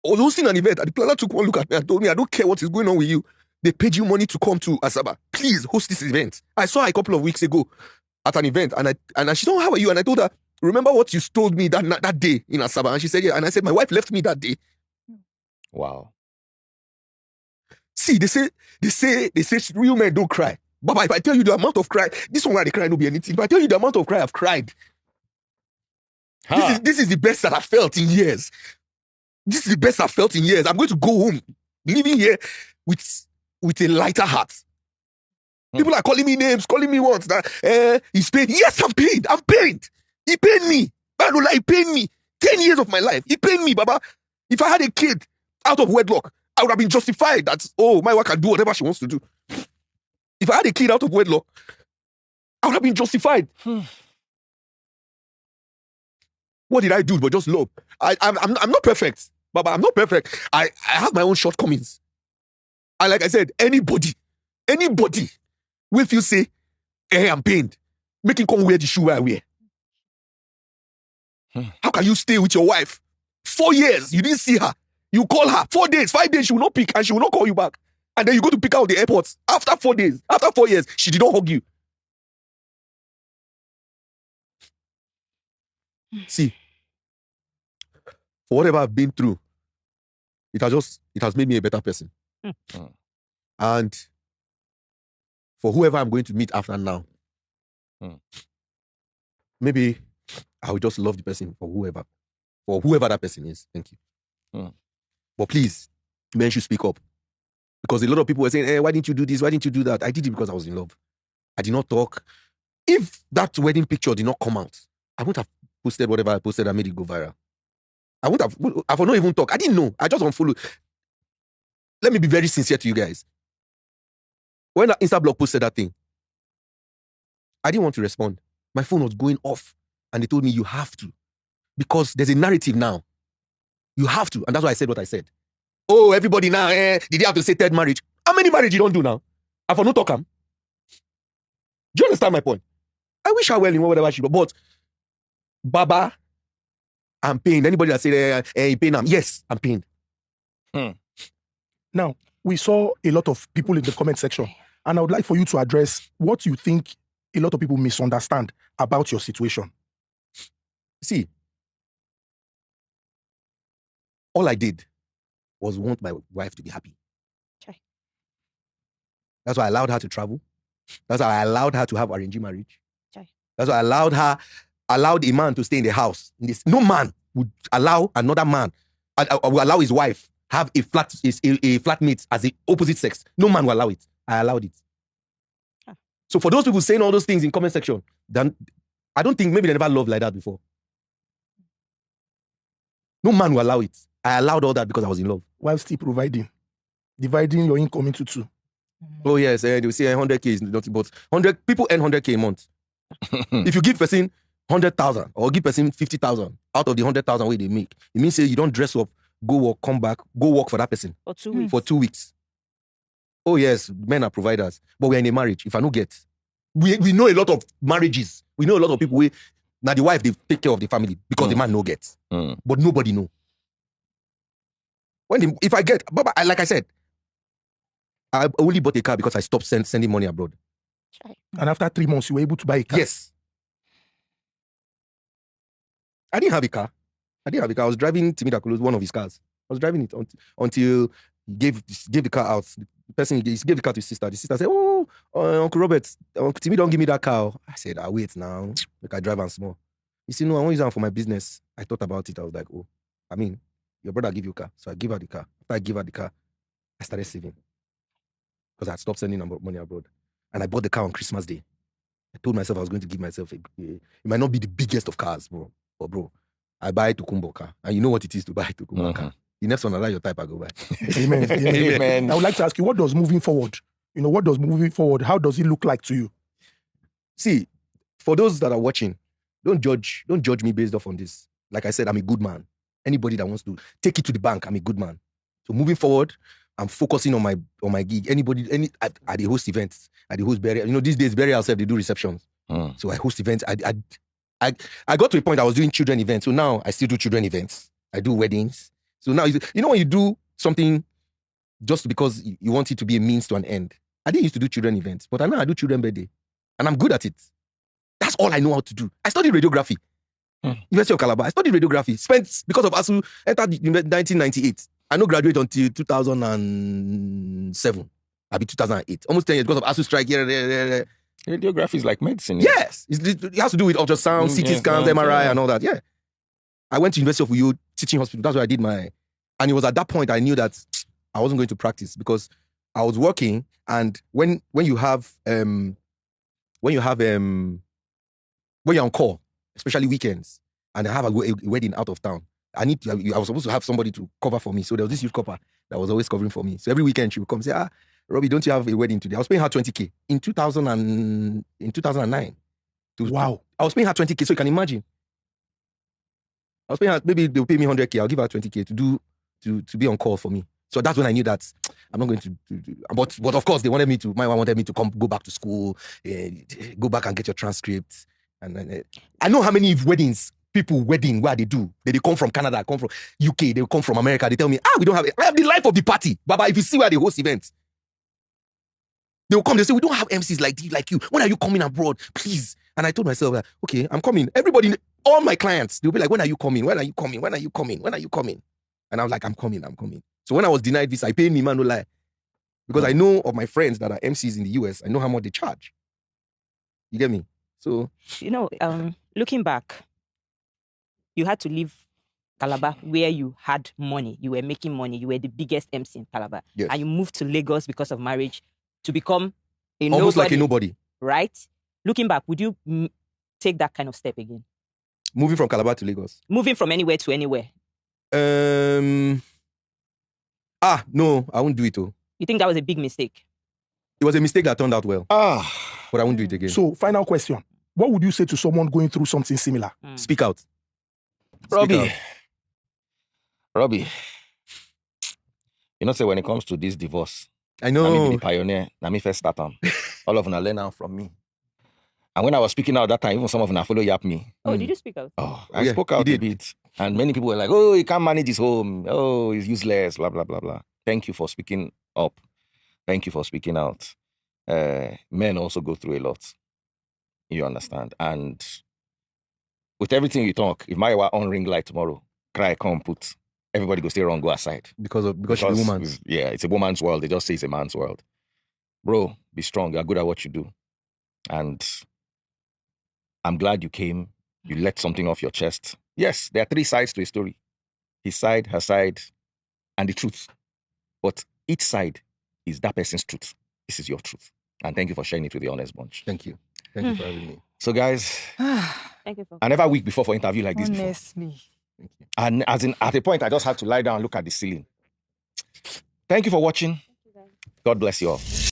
I was hosting an event and the planner took one look at me and told me, I don't care what is going on with you. They paid you money to come to Asaba. Please host this event. I saw her a couple of weeks ago at an event and she said, how are you? And I told her, remember what you told me that day in Asaba? And she said, yeah. And I said, my wife left me that day. Wow. See, they say real men don't cry. Baba, if I tell you the amount of cry, this one where they cry no be anything. If I tell you the amount of cry I've cried, this is the best that I've felt in years. This is the best I've felt in years. I'm going to go home, living here with a lighter heart. People are calling me names, calling me what? He's paid. Yes, I'm paid. I'm paid. He paid me. Banola, he paid me. 10 years of my life. He paid me, Baba. If I had a kid out of wedlock, I would have been justified that, my wife can do whatever she wants to do. If I had a kid out of wedlock, I would have been justified. What did I do but just love? I'm not perfect, Baba. I'm not perfect. I have my own shortcomings. And like I said, anybody will feel say, hey, I'm pained. Make him come wear the shoe I wear. How can you stay with your wife 4 years? You didn't see her. You call her 4 days, 5 days, she will not pick and she will not call you back. And then you go to pick her at the airport. After 4 days, after 4 years, she did not hug you. See, for whatever I've been through, it has made me a better person. And for whoever I'm going to meet after now, maybe I will just love the person for whoever that person is. Thank you. But please, men should speak up. Because a lot of people were saying, why didn't you do this? Why didn't you do that? I did it because I was in love. I did not talk. If that wedding picture did not come out, I wouldn't have posted whatever I posted and made it go viral. I would not even talk. I didn't know. I just unfollowed. Let me be very sincere to you guys. When that Instablog posted that thing, I didn't want to respond. My phone was going off. And they told me, you have to. Because there's a narrative now. You have to. And that's why I said what I said. Oh, everybody now, did you have to say third marriage? How many marriage you don't do now? I for no talk. Do you understand my point? I wish her well in whatever she do. But, Baba, I'm pained. Anybody that say, you pain, yes, I'm pained. Now, we saw a lot of people in the comment section. And I would like for you to address what you think a lot of people misunderstand about your situation. See, all I did was want my wife to be happy. Okay. That's why I allowed her to travel. That's why I allowed her to have arranged marriage. Okay. That's why I allowed a man to stay in the house. No man would allow another man, will allow his wife have a flatmate as the opposite sex. No man will allow it. I allowed it. Huh. So for those people saying all those things in comment section, then I don't think maybe they never loved like that before. No man will allow it. I allowed all that because I was in love. While still dividing your income into two. Oh yes, they will say 100K is nothing, but 100 people earn 100K a month. If you give person 100,000 or give person 50,000 out of the 100,000 way they make, it means say you don't dress up, go work, come back, go work for that person for 2 weeks. For 2 weeks. Oh yes, men are providers, but we're in a marriage. If I don't get, we know a lot of marriages. We know a lot of people where now the wife they take care of the family because the man no gets, but nobody know. If I get, Baba, like I said, I only bought a car because I stopped sending money abroad. And after 3 months, you were able to buy a car? Yes. I didn't have a car. I was driving Timidakulu's, one of his cars. I was driving it until he gave the car out. The person he gave the car to his sister. The sister said, Uncle Robert, Uncle Timmy don't give me that car. I said, wait now. Like I drive and small. He said, no, I want to use it for my business. I thought about it. I was like, your brother give you a car. So I give her the car. After I give her the car, I started saving. Because I had stopped sending money abroad. And I bought the car on Christmas Day. I told myself I was going to give myself it might not be the biggest of cars, bro. But bro, I buy a Tukumbo car. And you know what it is to buy a Tukumbo car. The next one, I like your type, I go buy. Amen. Amen. I would like to ask you, what does moving forward, how does it look like to you? See, for those that are watching, don't judge me based off on this. Like I said, I'm a good man. Anybody that wants to take it to the bank, I'm a good man. So moving forward, I'm focusing on my gig. I host events, I host burial. These days burial self they do receptions. So I host events. I got to a point I was doing children events. So now I still do children events. I do weddings. So now when you do something just because you want it to be a means to an end. I didn't used to do children events, but now I do children birthday, and I'm good at it. That's all I know how to do. I studied radiography. University of Calabar. I studied radiography. Spent because of ASU, entered 1998. I no graduate until 2007. I'll be 2008. Almost 10 years because of ASU strike. Radiography is like medicine. Yes. It has to do with ultrasound, CT scans, MRI, and all that. Yeah. I went to University of Uyo teaching hospital. That's where I did my... And it was at that point I knew that I wasn't going to practice because I was working, and when you're on call, especially weekends, and I have a wedding out of town, I was supposed to have somebody to cover for me. So there was this youth copper that was always covering for me. So every weekend she would come and say, Robbie, don't you have a wedding today? I was paying her 20K in 2009. Wow. I was paying her 20K, so you can imagine. I was paying her, maybe they'll pay me 100K, I'll give her 20K to be on call for me. So that's when I knew that I'm not going to but of course my wife wanted me to go back to school, go back and get your transcripts. And I know how many weddings where they do. They come from Canada, come from UK, they come from America. They tell me, we don't have it. I have the life of the party. Baba, if you see where they host events, they will come, they say, we don't have MCs like you. When are you coming abroad? Please. And I told myself, okay, I'm coming. Everybody, all my clients, they'll be like, when are you coming? When are you coming? When are you coming? When are you coming? And I was like, I'm coming. So when I was denied this, I paid me, man, no lie. Because I know of my friends that are MCs in the US, I know how much they charge. You get me? So, looking back, you had to leave Calabar where you had money. You were making money. You were the biggest MC in Calabar. Yes. And you moved to Lagos because of marriage to become almost like a nobody. Right? Looking back, would you take that kind of step again? Moving from Calabar to Lagos? Moving from anywhere to anywhere. No, I won't do it. You think that was a big mistake? It was a mistake that turned out well. But I won't do it again. So, final question. What would you say to someone going through something similar? Speak out. Robbie, say when it comes to this divorce, I know. I'm the pioneer. Let me first start on. All of them learn out from me. And when I was speaking out that time, even some of them follow yap me. Oh, did you speak out? Oh, I spoke out a bit. And many people were like, oh, he can't manage his home. Oh, he's useless, blah, blah, blah, blah. Thank you for speaking up. Thank you for speaking out. Men also go through a lot. You understand? And with everything you talk, if my wife on ring light tomorrow, cry, come, put, everybody go stay wrong, go aside. Because she's a woman. Yeah, it's a woman's world. They just say it's a man's world. Bro, be strong. You're good at what you do. And I'm glad you came. You let something off your chest. Yes, there are 3 sides to a story. His side, her side, and the truth. But each side is that person's truth. This is your truth. And thank you for sharing it with the Honest Bunch. Thank you. Thank you for having me. So guys, thank you for I never week before for interview like this before. Honestly. Thank you. And at a point, I just had to lie down and look at the ceiling. Thank you for watching. God bless you all.